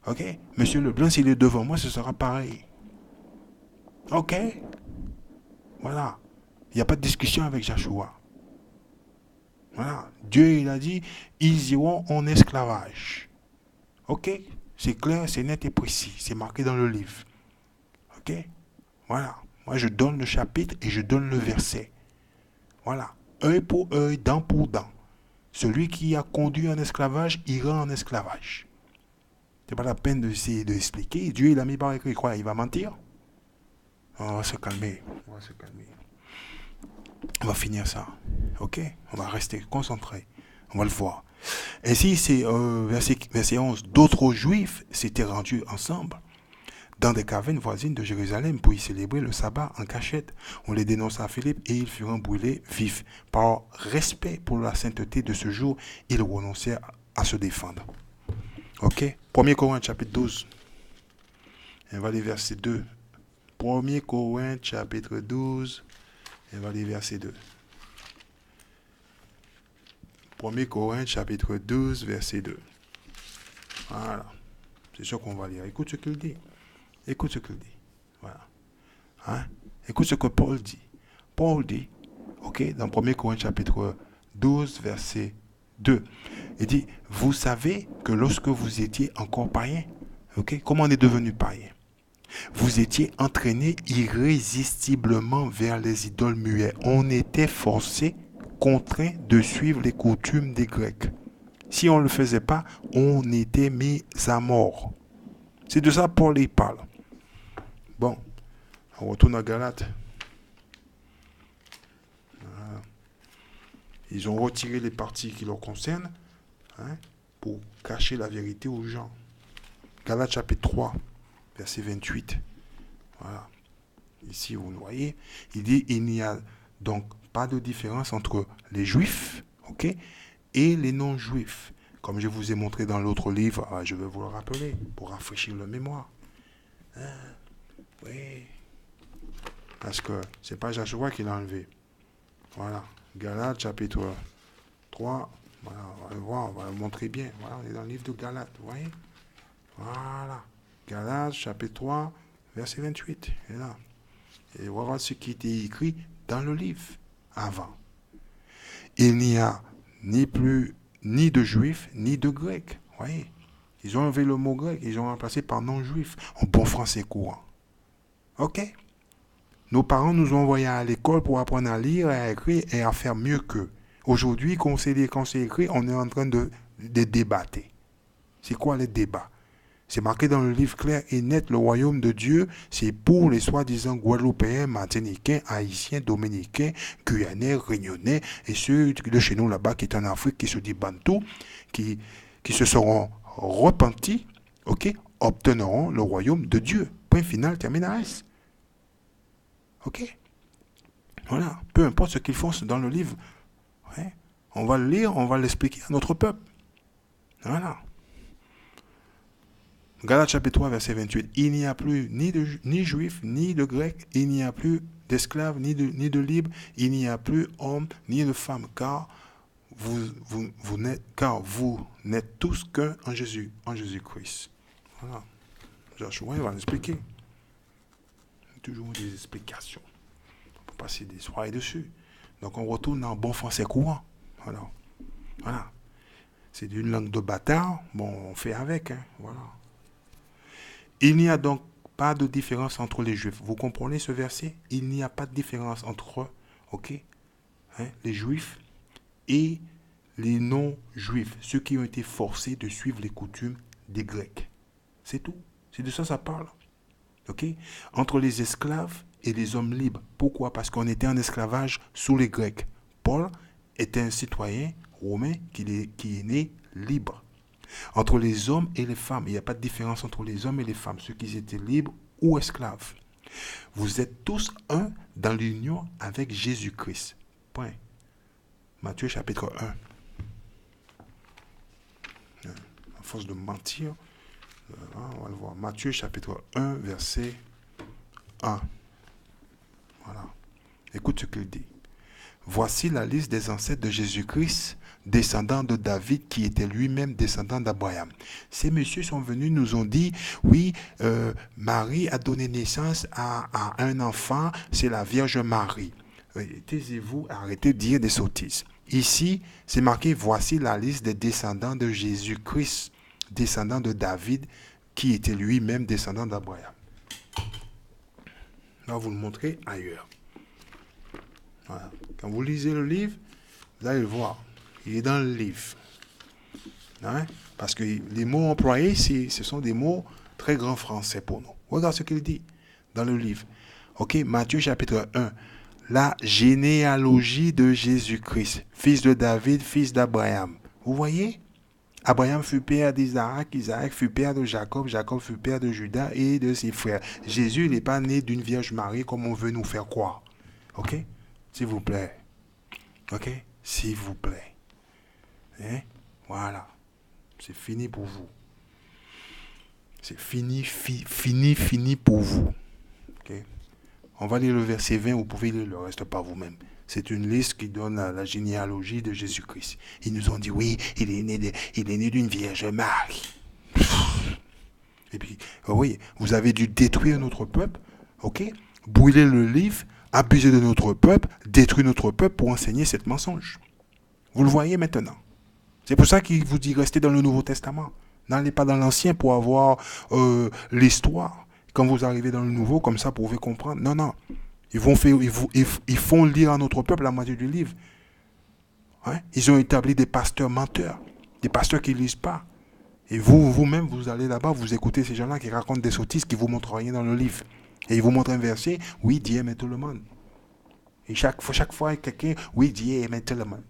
Ok? Monsieur Leblanc, s'il est devant moi, ce sera pareil. Ok? Voilà. Il n'y a pas de discussion avec Joshua. Voilà. Dieu, il a dit, ils iront en esclavage. Ok? C'est clair, c'est net et précis. C'est marqué dans le livre. Ok? Voilà. Moi, je donne le chapitre et je donne le verset. Voilà. Œil pour œil, dent pour dent. Celui qui a conduit en esclavage ira en esclavage. C'est pas la peine d'essayer d'expliquer. Dieu, il a mis par écrit. Quoi? Il va mentir? On va se calmer. On va se calmer. On va finir ça. Ok? On va rester concentré. On va le voir. Ainsi, c'est verset 11. D'autres juifs s'étaient rendus ensemble dans des cavernes voisines de Jérusalem pour y célébrer le sabbat en cachette. On les dénonça à Philippe et ils furent brûlés vifs. Par respect pour la sainteté de ce jour, ils renoncèrent à se défendre. Ok? 1 Corinthiens chapitre 12. On va aller verset 2 1er Corinthiens chapitre 12, et on va lire verset 2. 1er Corinthiens chapitre 12, verset 2. Voilà. C'est sûr qu'on va lire. Écoute ce qu'il dit. Écoute ce qu'il dit. Voilà. Hein? Écoute ce que Paul dit. Paul dit, ok, dans 1er Corinthiens chapitre 12, verset 2, il dit, vous savez que lorsque vous étiez encore païens, ok, comment on est devenu païen? Vous étiez entraînés irrésistiblement vers les idoles muets. On était forcé, contraint de suivre les coutumes des Grecs. Si on ne le faisait pas, on était mis à mort. C'est de ça que Paul y parle. Bon, on retourne à Galates. Voilà. Ils ont retiré les parties qui leur concernent, hein, pour cacher la vérité aux gens. Galates chapitre 3, verset 28. Voilà. Ici, vous le voyez. Il dit, il n'y a donc pas de différence entre les juifs, ok, et les non-juifs. Comme je vous ai montré dans l'autre livre, je vais vous le rappeler pour rafraîchir la mémoire. Oui. Parce que c'est pas Joshua qui l'a enlevé. Voilà. Galates chapitre 3. Voilà, on va le voir, on va le montrer bien. Voilà, on est dans le livre de Galates, vous voyez? Voilà. Galates chapitre 3, verset 28. Et là. Et voilà ce qui était écrit dans le livre avant. Il n'y a ni de juifs, ni de grecs. Vous voyez? Ils ont enlevé le mot grec, ils ont remplacé par non-juif, en bon français courant. Ok? Nos parents nous ont envoyés à l'école pour apprendre à lire, à écrire et à faire mieux qu'eux. Aujourd'hui, quand on sait lire, quand on sait écrire, on est en train de débattre. C'est quoi les débats? C'est marqué dans le livre clair et net, le royaume de Dieu, c'est pour les soi-disant Guadeloupéens, Martiniquais, Haïtiens, Dominicains, Guyanais, Réunionnais, et ceux de chez nous là-bas qui sont en Afrique, qui se disent Bantou, qui se seront repentis, ok, obtiendront le royaume de Dieu. Point final, terminalis. Ok? Voilà. Peu importe ce qu'ils font dans le livre. Ouais. On va le lire, on va l'expliquer à notre peuple. Voilà. Galates chapitre 3, verset 28. Il n'y a plus ni juifs, ni de grecs, il n'y a plus d'esclaves, ni de libres, il n'y a plus homme, ni de femme, car vous n'êtes tous qu'un en Jésus-Christ. Voilà. Joshua va l'expliquer. Toujours des explications. On peut passer des soirées dessus. Donc on retourne en bon français courant. Voilà. C'est une langue de bâtard. Bon, on fait avec. Hein. Voilà. Il n'y a donc pas de différence entre les juifs. Vous comprenez ce verset? Il n'y a pas de différence entre, les juifs et les non-juifs, ceux qui ont été forcés de suivre les coutumes des Grecs. C'est tout. C'est de ça que ça parle. Ok? Entre les esclaves et les hommes libres. Pourquoi? Parce qu'on était en esclavage sous les Grecs. Paul était un citoyen romain qui est né libre. Entre les hommes et les femmes, il n'y a pas de différence entre les hommes et les femmes, ceux qui étaient libres ou esclaves. Vous êtes tous un dans l'union avec Jésus-Christ. Point. Matthieu chapitre 1. À force de mentir, on va le voir. Matthieu chapitre 1, verset 1. Voilà. Écoute ce qu'il dit. Voici la liste des ancêtres de Jésus-Christ, descendant de David, qui était lui-même descendant d'Abraham. Ces messieurs sont venus, nous ont dit, oui, Marie a donné naissance à un enfant, c'est la Vierge Marie. Taisez-vous, arrêtez de dire des sottises. Ici, c'est marqué, voici la liste des descendants de Jésus-Christ, descendant de David, qui était lui-même descendant d'Abraham. Je vais vous le montrer ailleurs. Voilà. Quand vous lisez le livre, vous allez le voir. Il est dans le livre. Hein? Parce que les mots employés, ce sont des mots très grands français pour nous. Regarde ce qu'il dit dans le livre. Ok, Matthieu chapitre 1. La généalogie de Jésus-Christ, fils de David, fils d'Abraham. Vous voyez? Abraham fut père d'Isaac, Isaac fut père de Jacob, Jacob fut père de Judas et de ses frères. Jésus n'est pas né d'une Vierge Marie comme on veut nous faire croire. Ok? S'il vous plaît. Ok? S'il vous plaît. Hein? Voilà. C'est fini pour vous. C'est fini pour vous. Ok? On va lire le verset 20, vous pouvez lire le reste par vous-même. C'est une liste qui donne la généalogie de Jésus-Christ. Ils nous ont dit, oui, il est né d'une Vierge Marie. Et puis, oui, vous avez dû détruire notre peuple, ok? Brûler le livre, abuser de notre peuple, détruire notre peuple pour enseigner ce mensonge. Vous le voyez maintenant. C'est pour ça qu'il vous dit restez dans le Nouveau Testament. N'allez pas dans l'Ancien pour avoir l'histoire. Quand vous arrivez dans le Nouveau, comme ça, vous pouvez comprendre. Non, non. Ils font lire à notre peuple la moitié du livre. Ouais? Ils ont établi des pasteurs menteurs, des pasteurs qui ne lisent pas. Et vous-même, vous allez là-bas, vous écoutez ces gens-là qui racontent des sottises qui ne vous montrent rien dans le livre. Et ils vous montrent un verset, oui, Dieu aime tout le monde. Et chaque fois, quelqu'un, oui, Dieu aime tout le monde.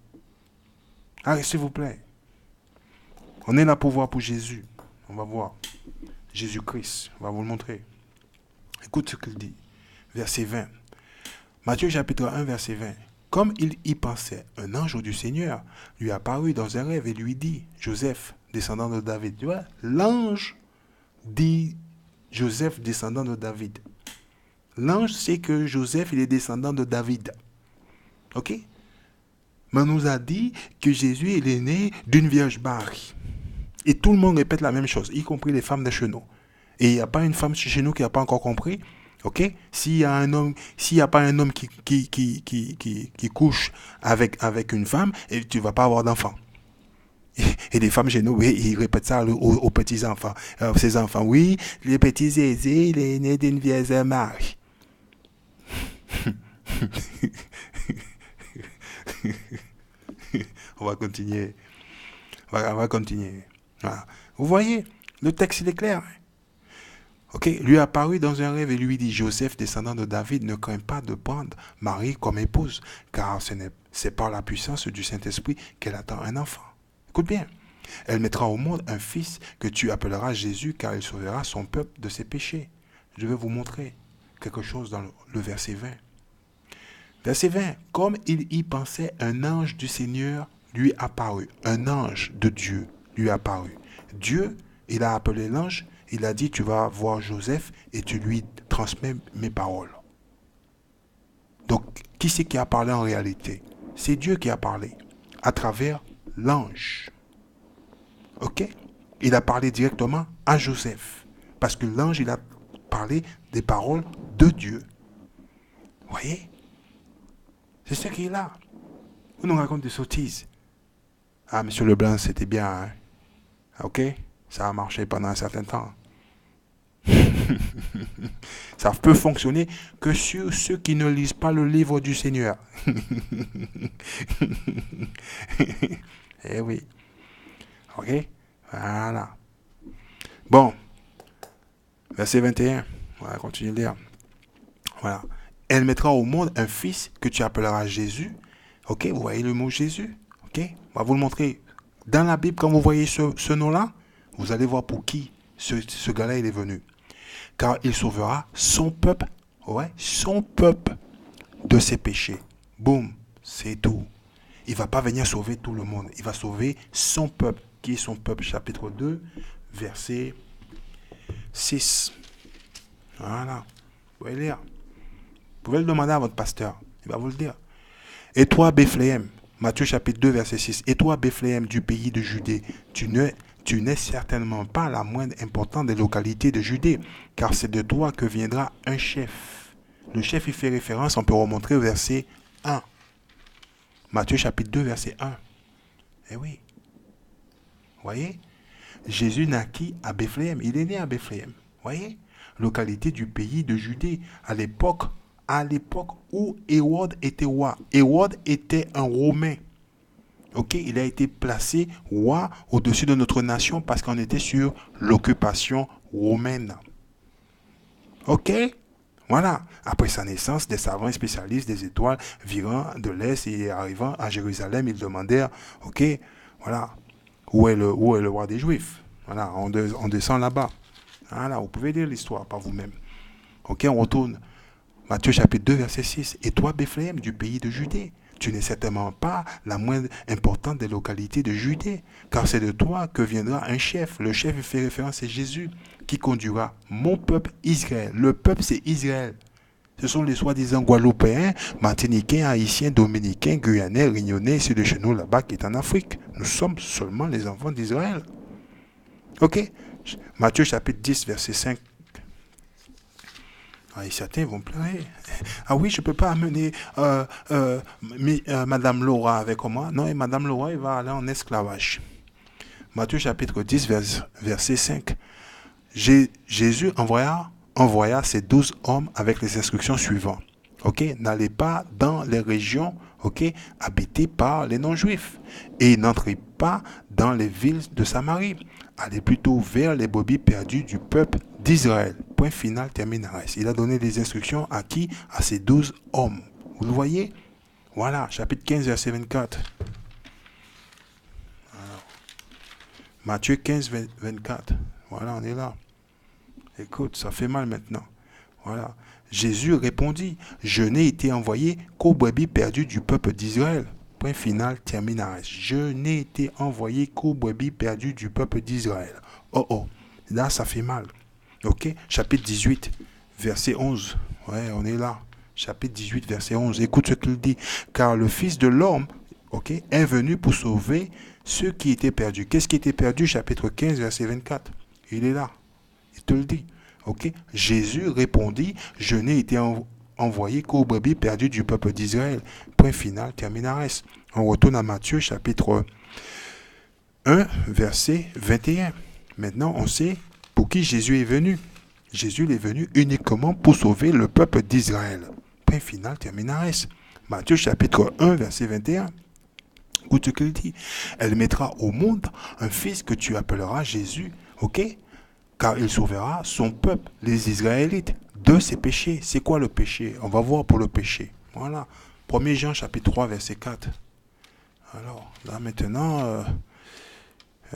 Allez, s'il vous plaît. On est là pour voir pour Jésus. On va voir. Jésus-Christ. On va vous le montrer. Écoute ce qu'il dit. Verset 20. Matthieu chapitre 1, verset 20. Comme il y pensait, un ange du Seigneur lui apparut dans un rêve et lui dit, Joseph, descendant de David. Tu vois, l'ange dit Joseph, descendant de David. L'ange sait que Joseph, il est descendant de David. Ok? Mais on nous a dit que Jésus, il est né d'une Vierge Marie. Et tout le monde répète la même chose, y compris les femmes de chez nous. Et il n'y a pas une femme chez nous qui n'a pas encore compris. Ok? S'il n'y a pas un homme qui couche avec une femme, et tu ne vas pas avoir d'enfant. Et les femmes chez nous, oui, ils répètent ça aux petits-enfants. Ces enfants, oui, les petits Zézé, il est né d'une Vierge Marie. On va continuer. On va continuer. Voilà. Vous voyez, le texte, il est clair. Ok, lui apparut dans un rêve et lui dit, Joseph, descendant de David, ne crains pas de prendre Marie comme épouse, car c'est par la puissance du Saint-Esprit qu'elle attend un enfant. Écoute bien. Elle mettra au monde un fils que tu appelleras Jésus, car il sauvera son peuple de ses péchés. Je vais vous montrer quelque chose dans le verset 20. Verset 20. Comme il y pensait, un ange du Seigneur lui apparut. Un ange de Dieu lui apparut. Dieu, il a appelé l'ange, il a dit, tu vas voir Joseph et tu lui transmets mes paroles. Donc, qui c'est qui a parlé en réalité? C'est Dieu qui a parlé, à travers l'ange. Ok? Il a parlé directement à Joseph. Parce que l'ange, il a parlé des paroles de Dieu. Vous voyez? C'est ce qui est là. On nous raconte des sottises. Ah, monsieur Leblanc, c'était bien. Hein? Ok? Ça a marché pendant un certain temps. Ça peut fonctionner que sur ceux qui ne lisent pas le livre du Seigneur. Eh oui. Ok? Voilà. Bon. Verset 21. On va continuer de lire. Voilà. Elle mettra au monde un fils que tu appelleras Jésus. Ok? Vous voyez le mot Jésus? Ok? On va vous le montrer. Dans la Bible, quand vous voyez ce nom-là, vous allez voir pour qui ce gars-là il est venu. Car il sauvera son peuple, ouais, son peuple de ses péchés. Boum, c'est tout. Il ne va pas venir sauver tout le monde. Il va sauver son peuple. Qui est son peuple? Chapitre 2, verset 6. Voilà. Vous pouvez lire. Vous pouvez le demander à votre pasteur. Il va vous le dire. Et toi, Bethléem, Matthieu chapitre 2, verset 6. Et toi, Bethléem, du pays de Judée, tu n'es certainement pas la moindre importante des localités de Judée, car c'est de toi que viendra un chef. Le chef, il fait référence, on peut remontrer au verset 1. Matthieu chapitre 2, verset 1. Eh oui. Vous voyez? Jésus naquit à Bethléem. Il est né à Bethléem. Vous voyez? Localité du pays de Judée. À l'époque où Hérode était roi. Hérode était un Romain. Ok, il a été placé roi au-dessus de notre nation parce qu'on était sur l'occupation romaine. Ok, voilà. Après sa naissance, des savants spécialistes des étoiles virant de l'Est et arrivant à Jérusalem, ils demandèrent, ok, voilà, où est le roi des Juifs? Voilà, on descend là-bas. Voilà, vous pouvez lire l'histoire par vous-même. Ok, on retourne. Matthieu chapitre 2, verset 6. Et toi, Bethléem, du pays de Judée, tu n'es certainement pas la moins importante des localités de Judée, car c'est de toi que viendra un chef. Le chef fait référence à Jésus, qui conduira mon peuple Israël. Le peuple, c'est Israël. Ce sont les soi-disant Guadeloupéens, Martiniquais, Haïtiens, Dominicains, Guyanais, Réunionnais, ceux de chez nous là-bas qui est en Afrique. Nous sommes seulement les enfants d'Israël. Ok? Matthieu chapitre 10, verset 5. Ah, certains vont pleurer. Ah oui, je ne peux pas amener Madame Laura avec moi. Non, et Madame Laura, elle va aller en esclavage. Matthieu chapitre 10, verset 5. Jésus envoya ces 12 hommes avec les instructions suivantes. Ok, n'allez pas dans les régions, ok, habitées par les non-juifs, et n'entrez pas dans les villes de Samarie. Allez plutôt vers les brebis perdues du peuple d'Israël. Point final, termine. Il a donné des instructions à qui? À ces 12 hommes. Vous le voyez? Voilà, chapitre 15, verset 24. Alors, Matthieu 15, 24. Voilà, on est là. Écoute, ça fait mal maintenant. Voilà. Jésus répondit, je n'ai été envoyé qu'aux brebis perdues du peuple d'Israël. Point final, terminaris. Je n'ai été envoyé qu'aux brebis perdues du peuple d'Israël. Oh oh, là ça fait mal. Ok, chapitre 18, verset 11. Ouais, on est là. Chapitre 18, verset 11. Écoute ce qu'il dit. Car le Fils de l'homme, ok, est venu pour sauver ceux qui étaient perdus. Qu'est-ce qui était perdu? Chapitre 15, verset 24. Il est là. Il te le dit. Ok. Jésus répondit, je n'ai été envoyé qu'aux brebis perdues du peuple d'Israël. Point final, terminaris. On retourne à Matthieu chapitre 1, verset 21. Maintenant, on sait pour qui Jésus est venu. Jésus est venu uniquement pour sauver le peuple d'Israël. Point final, terminaris. Matthieu chapitre 1, verset 21. Écoute ce qu'il dit. Elle mettra au monde un fils que tu appelleras Jésus. Ok? Car il sauvera son peuple, les Israélites, de ses péchés. C'est quoi le péché? On va voir pour le péché. Voilà. 1 Jean chapitre 3, verset 4. Alors, là maintenant,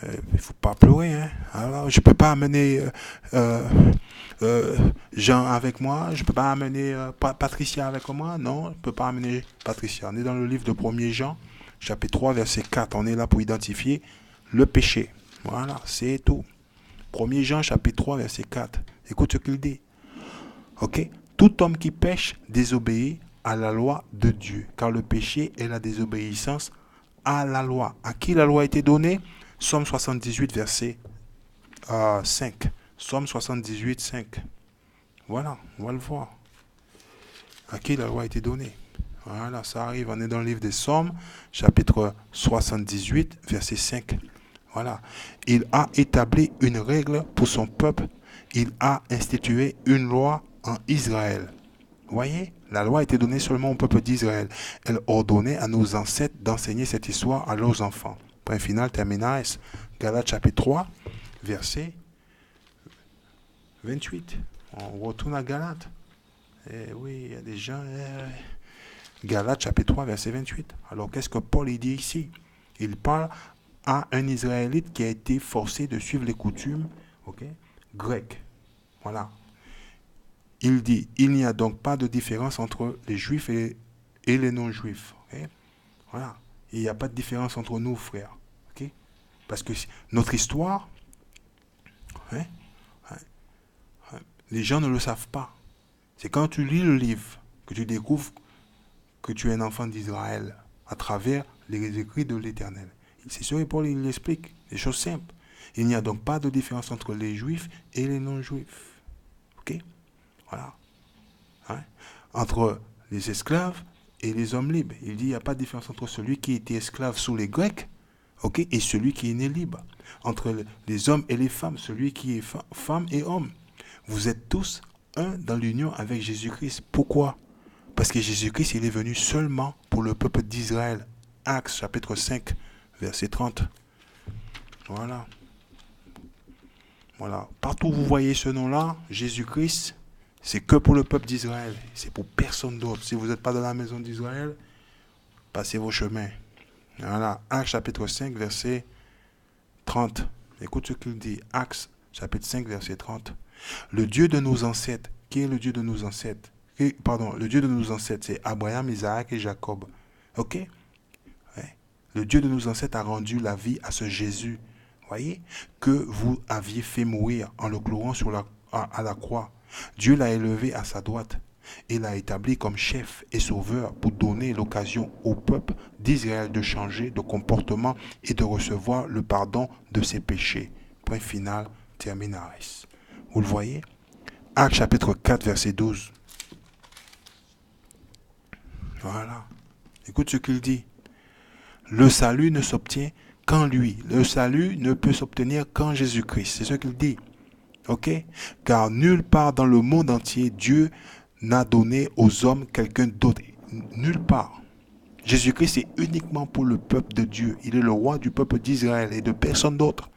il ne faut pas pleurer. Hein? Alors, je ne peux pas amener Jean avec moi. Je ne peux pas amener Patricia avec moi. Non, je ne peux pas amener Patricia. On est dans le livre de 1 Jean, chapitre 3, verset 4. On est là pour identifier le péché. Voilà, c'est tout. 1 Jean chapitre 3, verset 4. Écoute ce qu'il dit. Ok? Tout homme qui pêche désobéit à la loi de Dieu, car le péché est la désobéissance à la loi. À qui la loi a été donnée? Somme 78, verset 5. Somme 78, 5. Voilà, on va le voir. À qui la loi a été donnée? Voilà, ça arrive. On est dans le livre des Sommes, chapitre 78, verset 5. Voilà. Il a établi une règle pour son peuple. Il a institué une loi en Israël. Vous voyez? La loi a été donnée seulement au peuple d'Israël. Elle ordonnait à nos ancêtres d'enseigner cette histoire à leurs enfants. Point final, terminaris. Galates chapitre 3, verset 28. On retourne à Galates. Eh oui, il y a des gens... Galates chapitre 3, verset 28. Alors, qu'est-ce que Paul dit ici? Il parle à un Israélite qui a été forcé de suivre les coutumes grecques. Voilà. Il dit, il n'y a donc pas de différence entre les juifs et les non-juifs. Okay? Voilà. Il n'y a pas de différence entre nous, frères. Okay? Parce que notre histoire, les gens ne le savent pas. C'est quand tu lis le livre que tu découvres que tu es un enfant d'Israël à travers les écrits de l'Éternel. C'est sûr, et Paul il explique des choses simples. Il n'y a donc pas de différence entre les juifs et les non-juifs. Ok? Voilà. Hein? Entre les esclaves et les hommes libres. Il dit il n'y a pas de différence entre celui qui était esclave sous les Grecs, ok, et celui qui est né libre. Entre les hommes et les femmes, celui qui est femme et homme. Vous êtes tous un dans l'union avec Jésus-Christ. Pourquoi? Parce que Jésus-Christ, il est venu seulement pour le peuple d'Israël. Actes chapitre 5, verset 30. Voilà. Voilà. Partout où vous voyez ce nom-là, Jésus-Christ, c'est que pour le peuple d'Israël. C'est pour personne d'autre. Si vous n'êtes pas dans la maison d'Israël, passez vos chemins. Voilà. Actes chapitre 5, verset 30. Écoute ce qu'il dit. Actes chapitre 5, verset 30. Le Dieu de nos ancêtres, qui est le Dieu de nos ancêtres? Le Dieu de nos ancêtres, c'est Abraham, Isaac et Jacob. Ok? Ouais. Le Dieu de nos ancêtres a rendu la vie à ce Jésus, voyez, que vous aviez fait mourir en le clouant à la croix. Dieu l'a élevé à sa droite. et l'a établi comme chef et sauveur pour donner l'occasion au peuple d'Israël de changer de comportement et de recevoir le pardon de ses péchés. Point final, terminaris. Vous le voyez? Actes chapitre 4, verset 12. Voilà. Écoute ce qu'il dit. Le salut ne s'obtient qu'en lui. Le salut ne peut s'obtenir qu'en Jésus-Christ. C'est ce qu'il dit. Ok? Car nulle part dans le monde entier, Dieu n'a donné aux hommes quelqu'un d'autre. Nulle part. Jésus-Christ est uniquement pour le peuple de Dieu. Il est le roi du peuple d'Israël et de personne d'autre.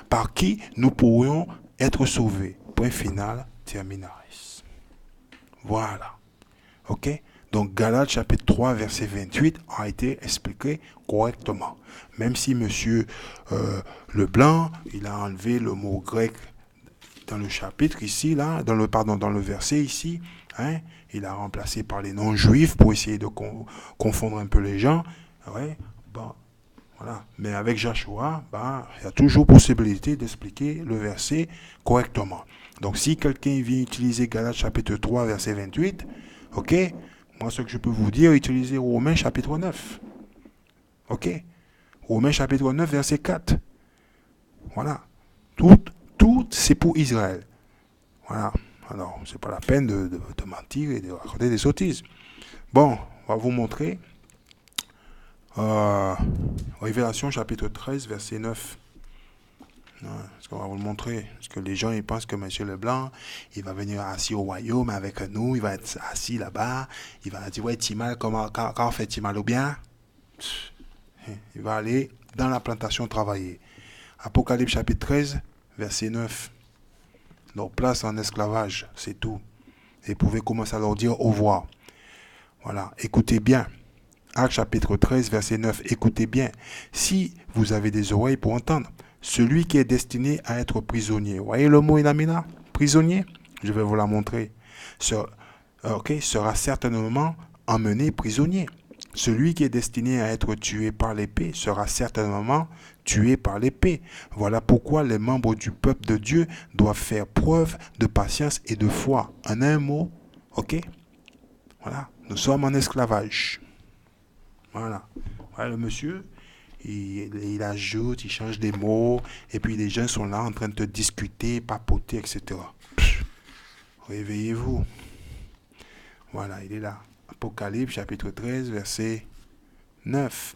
Par qui nous pourrions être sauvés. Point final, terminaris. Voilà. Ok? Donc Galates chapitre 3 verset 28 a été expliqué correctement. Même si monsieur Leblanc, il a enlevé le mot grec dans le chapitre ici, là, dans le verset ici, hein, il a remplacé par les non-juifs pour essayer de confondre un peu les gens. Ouais, bon, voilà. Mais avec Joshua, il y a toujours possibilité d'expliquer le verset correctement. Donc si quelqu'un vient utiliser Galates chapitre 3 verset 28, ok, moi ce que je peux vous dire, utilisez Romains chapitre 9. Ok, Romains chapitre 9 verset 4. Voilà. Tout c'est pour Israël. Voilà. Alors, c'est pas la peine de mentir et de raconter des sottises. Bon, on va vous montrer Révélation chapitre 13, verset 9. Parce qu'on va vous le montrer. Parce que les gens, ils pensent que M. Leblanc, il va venir assis au royaume avec nous, il va être assis là-bas, il va dire, ouais, Timal, quand on fait Timal ou bien? Il va aller dans la plantation travailler. Apocalypse chapitre 13, verset 9. Leur place en esclavage, c'est tout. Et vous pouvez commencer à leur dire au revoir. Voilà, écoutez bien. Actes chapitre 13, verset 9. Écoutez bien. Si vous avez des oreilles pour entendre, celui qui est destiné à être prisonnier. Voyez le mot Inamina? Prisonnier? Je vais vous la montrer. Sera certainement emmené prisonnier. Celui qui est destiné à être tué par l'épée sera certainement tué par l'épée. Voilà pourquoi les membres du peuple de Dieu doivent faire preuve de patience et de foi. En un mot, ok? Voilà, nous sommes en esclavage. Voilà. Voilà le monsieur, il ajoute, il change des mots, et puis les gens sont là en train de discuter, papoter, etc. Réveillez-vous. Voilà, il est là. Apocalypse chapitre 13, verset 9.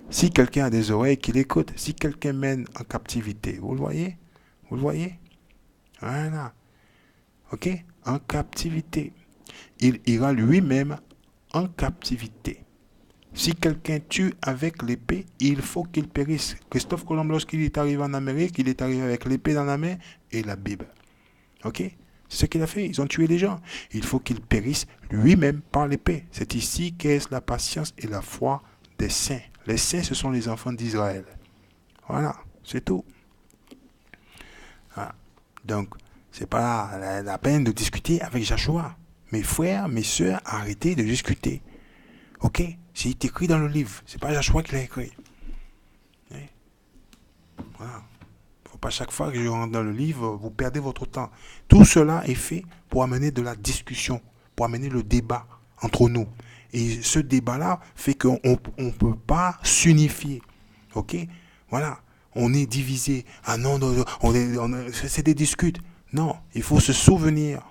Si quelqu'un a des oreilles, qu'il écoute. Si quelqu'un mène en captivité, vous le voyez? Vous le voyez? Voilà. Ok? En captivité. Il ira lui-même en captivité. Si quelqu'un tue avec l'épée, il faut qu'il périsse. Christophe Colomb, lorsqu'il est arrivé en Amérique, il est arrivé avec l'épée dans la main et la Bible. Ok? C'est ce qu'il a fait. Ils ont tué les gens. Il faut qu'il périsse lui-même par l'épée. C'est ici qu'est la patience et la foi des saints. Les saints, ce sont les enfants d'Israël. Voilà, c'est tout. Voilà. Donc, c'est pas la peine de discuter avec Joshua. Mes frères, mes sœurs, arrêtez de discuter. Ok? C'est écrit dans le livre. C'est pas Joshua qui l'a écrit. Voilà. Faut pas chaque fois que je rentre dans le livre, vous perdez votre temps. Tout cela est fait pour amener de la discussion, pour amener le débat entre nous. Et ce débat-là fait qu'on ne peut pas s'unifier. Ok? Voilà. On est divisé. Ah non, c'est des disputes. Non, il faut se souvenir.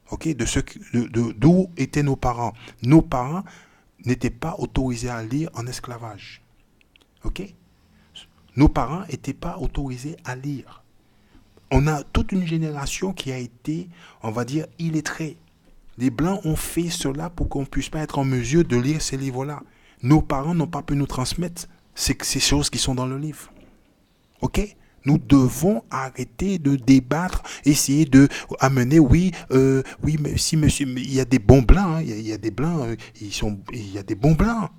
Ok? D'où étaient nos parents. Nos parents n'étaient pas autorisés à lire en esclavage. Ok? Nos parents n'étaient pas autorisés à lire. On a toute une génération qui a été, on va dire, illettrée. Les Blancs ont fait cela pour qu'on ne puisse pas être en mesure de lire ces livres-là. Nos parents n'ont pas pu nous transmettre ces choses qui sont dans le livre. Ok? Nous devons arrêter de débattre, essayer de amener, oui, mais si monsieur, il y a des bons Blancs, hein, il y a des Blancs, il y a des bons Blancs.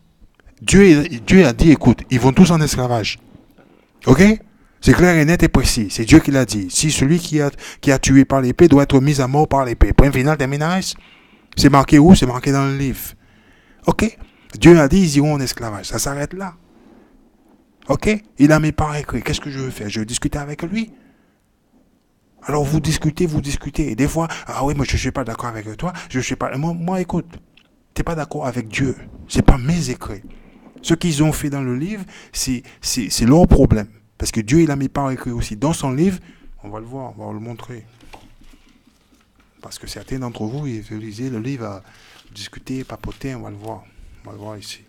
Dieu a dit, écoute, ils vont tous en esclavage. Ok? C'est clair et net et précis. C'est Dieu qui l'a dit. Si celui qui a tué par l'épée doit être mis à mort par l'épée. Point final, terminaris. C'est marqué où? C'est marqué dans le livre. Ok? Dieu a dit, ils iront en esclavage. Ça s'arrête là. Ok? Il a mis par écrit. Qu'est-ce que je veux faire? Je veux discuter avec lui. Alors vous discutez. Et des fois, ah oui, moi je ne suis pas d'accord avec toi, je suis pas. Moi écoute, tu n'es pas d'accord avec Dieu. C'est pas mes écrits. Ce qu'ils ont fait dans le livre, c'est leur problème. Parce que Dieu, il a mis par écrit aussi dans son livre. On va le voir, on va le montrer. Parce que certains d'entre vous, ils utilisaient le livre à discuter, papoter, on va le voir. On va le voir ici.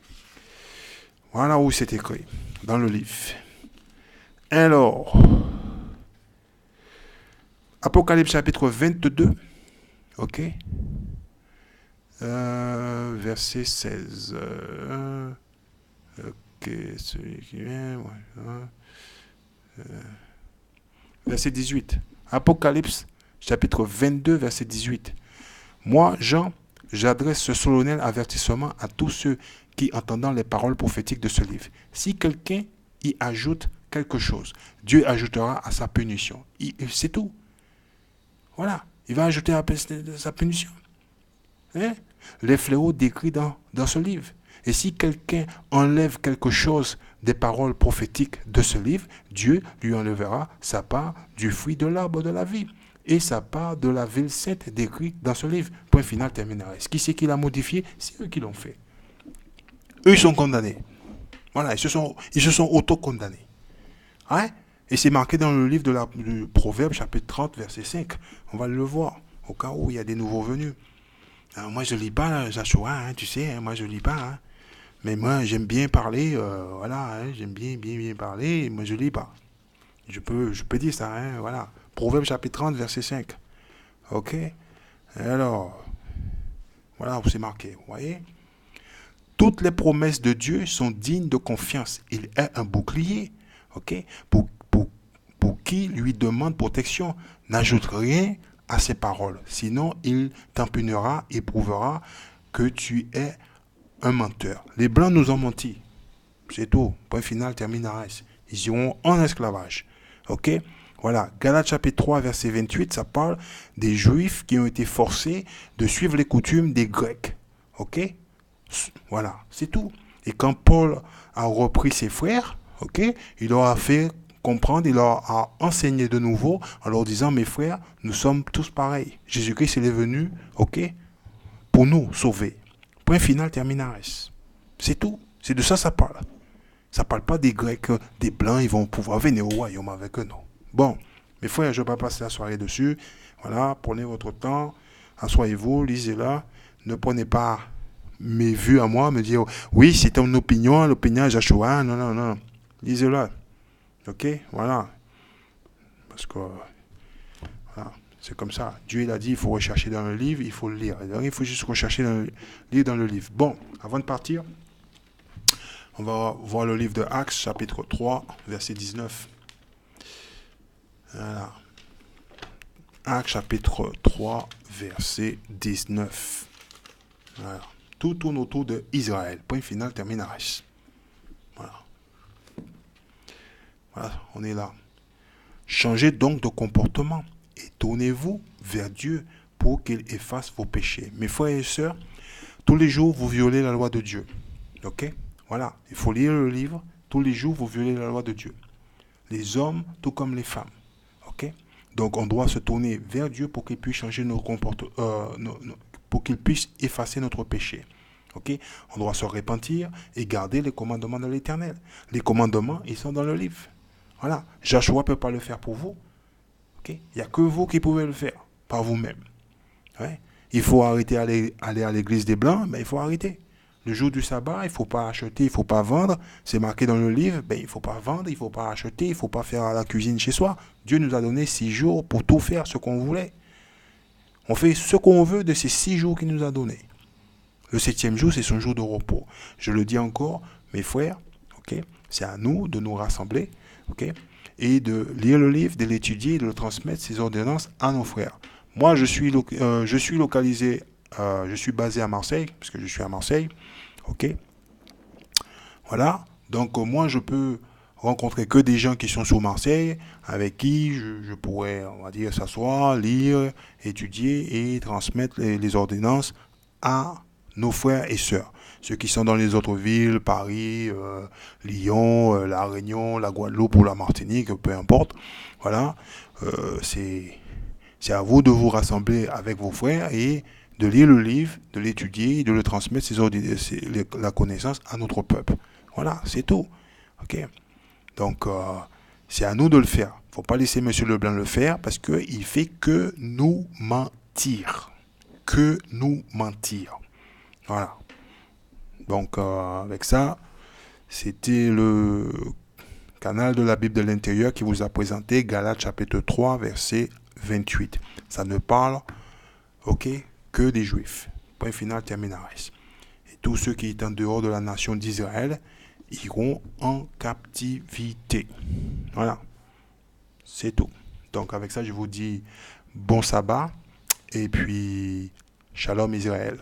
Voilà où c'est écrit, dans le livre. Alors, Apocalypse chapitre 22, ok, verset 16. Ok, celui qui vient, verset 18. Apocalypse chapitre 22, verset 18. Moi, Jean, j'adresse ce solennel avertissement à tous ceux qui entendant les paroles prophétiques de ce livre. Si quelqu'un y ajoute quelque chose, Dieu ajoutera à sa punition. C'est tout. Voilà. Il va ajouter à sa punition. Hein? Les fléaux décrits dans ce livre. Et si quelqu'un enlève quelque chose des paroles prophétiques de ce livre, Dieu lui enlèvera sa part du fruit de l'arbre de la vie et sa part de la ville sainte décrite dans ce livre. Point final, terminera. Qui c'est qui l'a modifié? C'est eux qui l'ont fait. Eux, ils sont condamnés. Voilà, ils se sont auto-condamnés. Hein? Et c'est marqué dans le livre du Proverbe, chapitre 30, verset 5. On va le voir, au cas où il y a des nouveaux venus. Alors, moi, je ne lis pas Joshua, hein, tu sais, hein, moi, je ne lis pas. Hein. Mais moi, j'aime bien parler, voilà, hein, j'aime bien parler, moi, je ne lis pas. Je peux dire ça, hein, voilà. Proverbe, chapitre 30, verset 5. Ok? Alors, voilà où c'est marqué, vous voyez? Toutes les promesses de Dieu sont dignes de confiance. Il est un bouclier, ok? Pour qui lui demande protection. N'ajoute rien à ses paroles. Sinon, il t'en punira et prouvera que tu es un menteur. Les Blancs nous ont menti. C'est tout. Point final, terminera. Ils iront en esclavage. Ok? Voilà. Galates chapitre 3, verset 28, ça parle des Juifs qui ont été forcés de suivre les coutumes des Grecs. Ok? Voilà. C'est tout. Et quand Paul a repris ses frères, ok, il leur a fait comprendre, il leur a enseigné de nouveau en leur disant, mes frères, nous sommes tous pareils. Jésus-Christ, il est venu, ok, pour nous sauver. Point final, terminaris. C'est tout. C'est de ça ça parle. Ça parle pas des Grecs, des Blancs, ils vont pouvoir venir au royaume avec eux, non. Bon, mes frères, je ne vais pas passer la soirée dessus. Voilà, prenez votre temps, asseyez-vous, lisez-la. Ne prenez pas mes vues à moi, me dire, oui, c'est ton opinion, l'opinion de Joshua. Non, non, non. Lisez-la. Ok, voilà. Parce que voilà, c'est comme ça. Dieu, il a dit, il faut rechercher dans le livre, il faut le lire. Alors, il faut juste rechercher lire dans le livre. Bon, avant de partir, on va voir le livre de Actes, chapitre 3, verset 19. Voilà. Actes, chapitre 3, verset 19. Voilà. Tout tourne autour d'Israël. Point final, terminaris. Voilà. Voilà, on est là. Changez donc de comportement et tournez-vous vers Dieu pour qu'il efface vos péchés. Mes frères et sœurs, tous les jours, vous violez la loi de Dieu. Ok? Voilà, il faut lire le livre. Tous les jours, vous violez la loi de Dieu. Les hommes, tout comme les femmes. Ok? Donc, on doit se tourner vers Dieu pour qu'il puisse changer nos comportements, pour qu'il puisse effacer notre péché. Ok? On doit se repentir et garder les commandements de l'Éternel. Les commandements, ils sont dans le livre. Voilà. Joshua ne peut pas le faire pour vous. Okay? Il n'y a que vous qui pouvez le faire, par vous-même. Ouais? Il faut arrêter d'aller à l'église des Blancs, mais il faut arrêter. Le jour du sabbat, il ne faut pas acheter, il ne faut pas vendre. C'est marqué dans le livre, ben, il ne faut pas vendre, il ne faut pas acheter, il ne faut pas faire la cuisine chez soi. Dieu nous a donné 6 jours pour tout faire ce qu'on voulait. On fait ce qu'on veut de ces 6 jours qu'il nous a donnés. Le 7e jour, c'est son jour de repos. Je le dis encore, mes frères, okay, c'est à nous de nous rassembler, okay, et de lire le livre, de l'étudier, de le transmettre, ces ordonnances à nos frères. Moi, je suis localisé, je suis basé à Marseille, parce que je suis à Marseille, ok. Voilà, donc moi, je peux rencontrer que des gens qui sont sur Marseille, avec qui je pourrais, on va dire, s'asseoir, lire, étudier et transmettre les ordonnances à nos frères et sœurs. Ceux qui sont dans les autres villes, Paris, Lyon, La Réunion, la Guadeloupe ou la Martinique, peu importe. Voilà, c'est C'est à vous de vous rassembler avec vos frères et de lire le livre, de l'étudier, de le transmettre, la connaissance à notre peuple. Voilà, c'est tout. Ok. Donc, c'est à nous de le faire. Il ne faut pas laisser M. Leblanc le faire parce qu'il fait que nous mentir. Que nous mentir. Voilà. Donc, avec ça, c'était le canal de la Bible de l'intérieur qui vous a présenté Galates chapitre 3, verset 28. Ça ne parle, ok, que des Juifs. Point final, terminaris. Et tous ceux qui étaient en dehors de la nation d'Israël iront en captivité. Voilà. C'est tout. Donc avec ça, je vous dis bon sabbat et puis shalom Israël.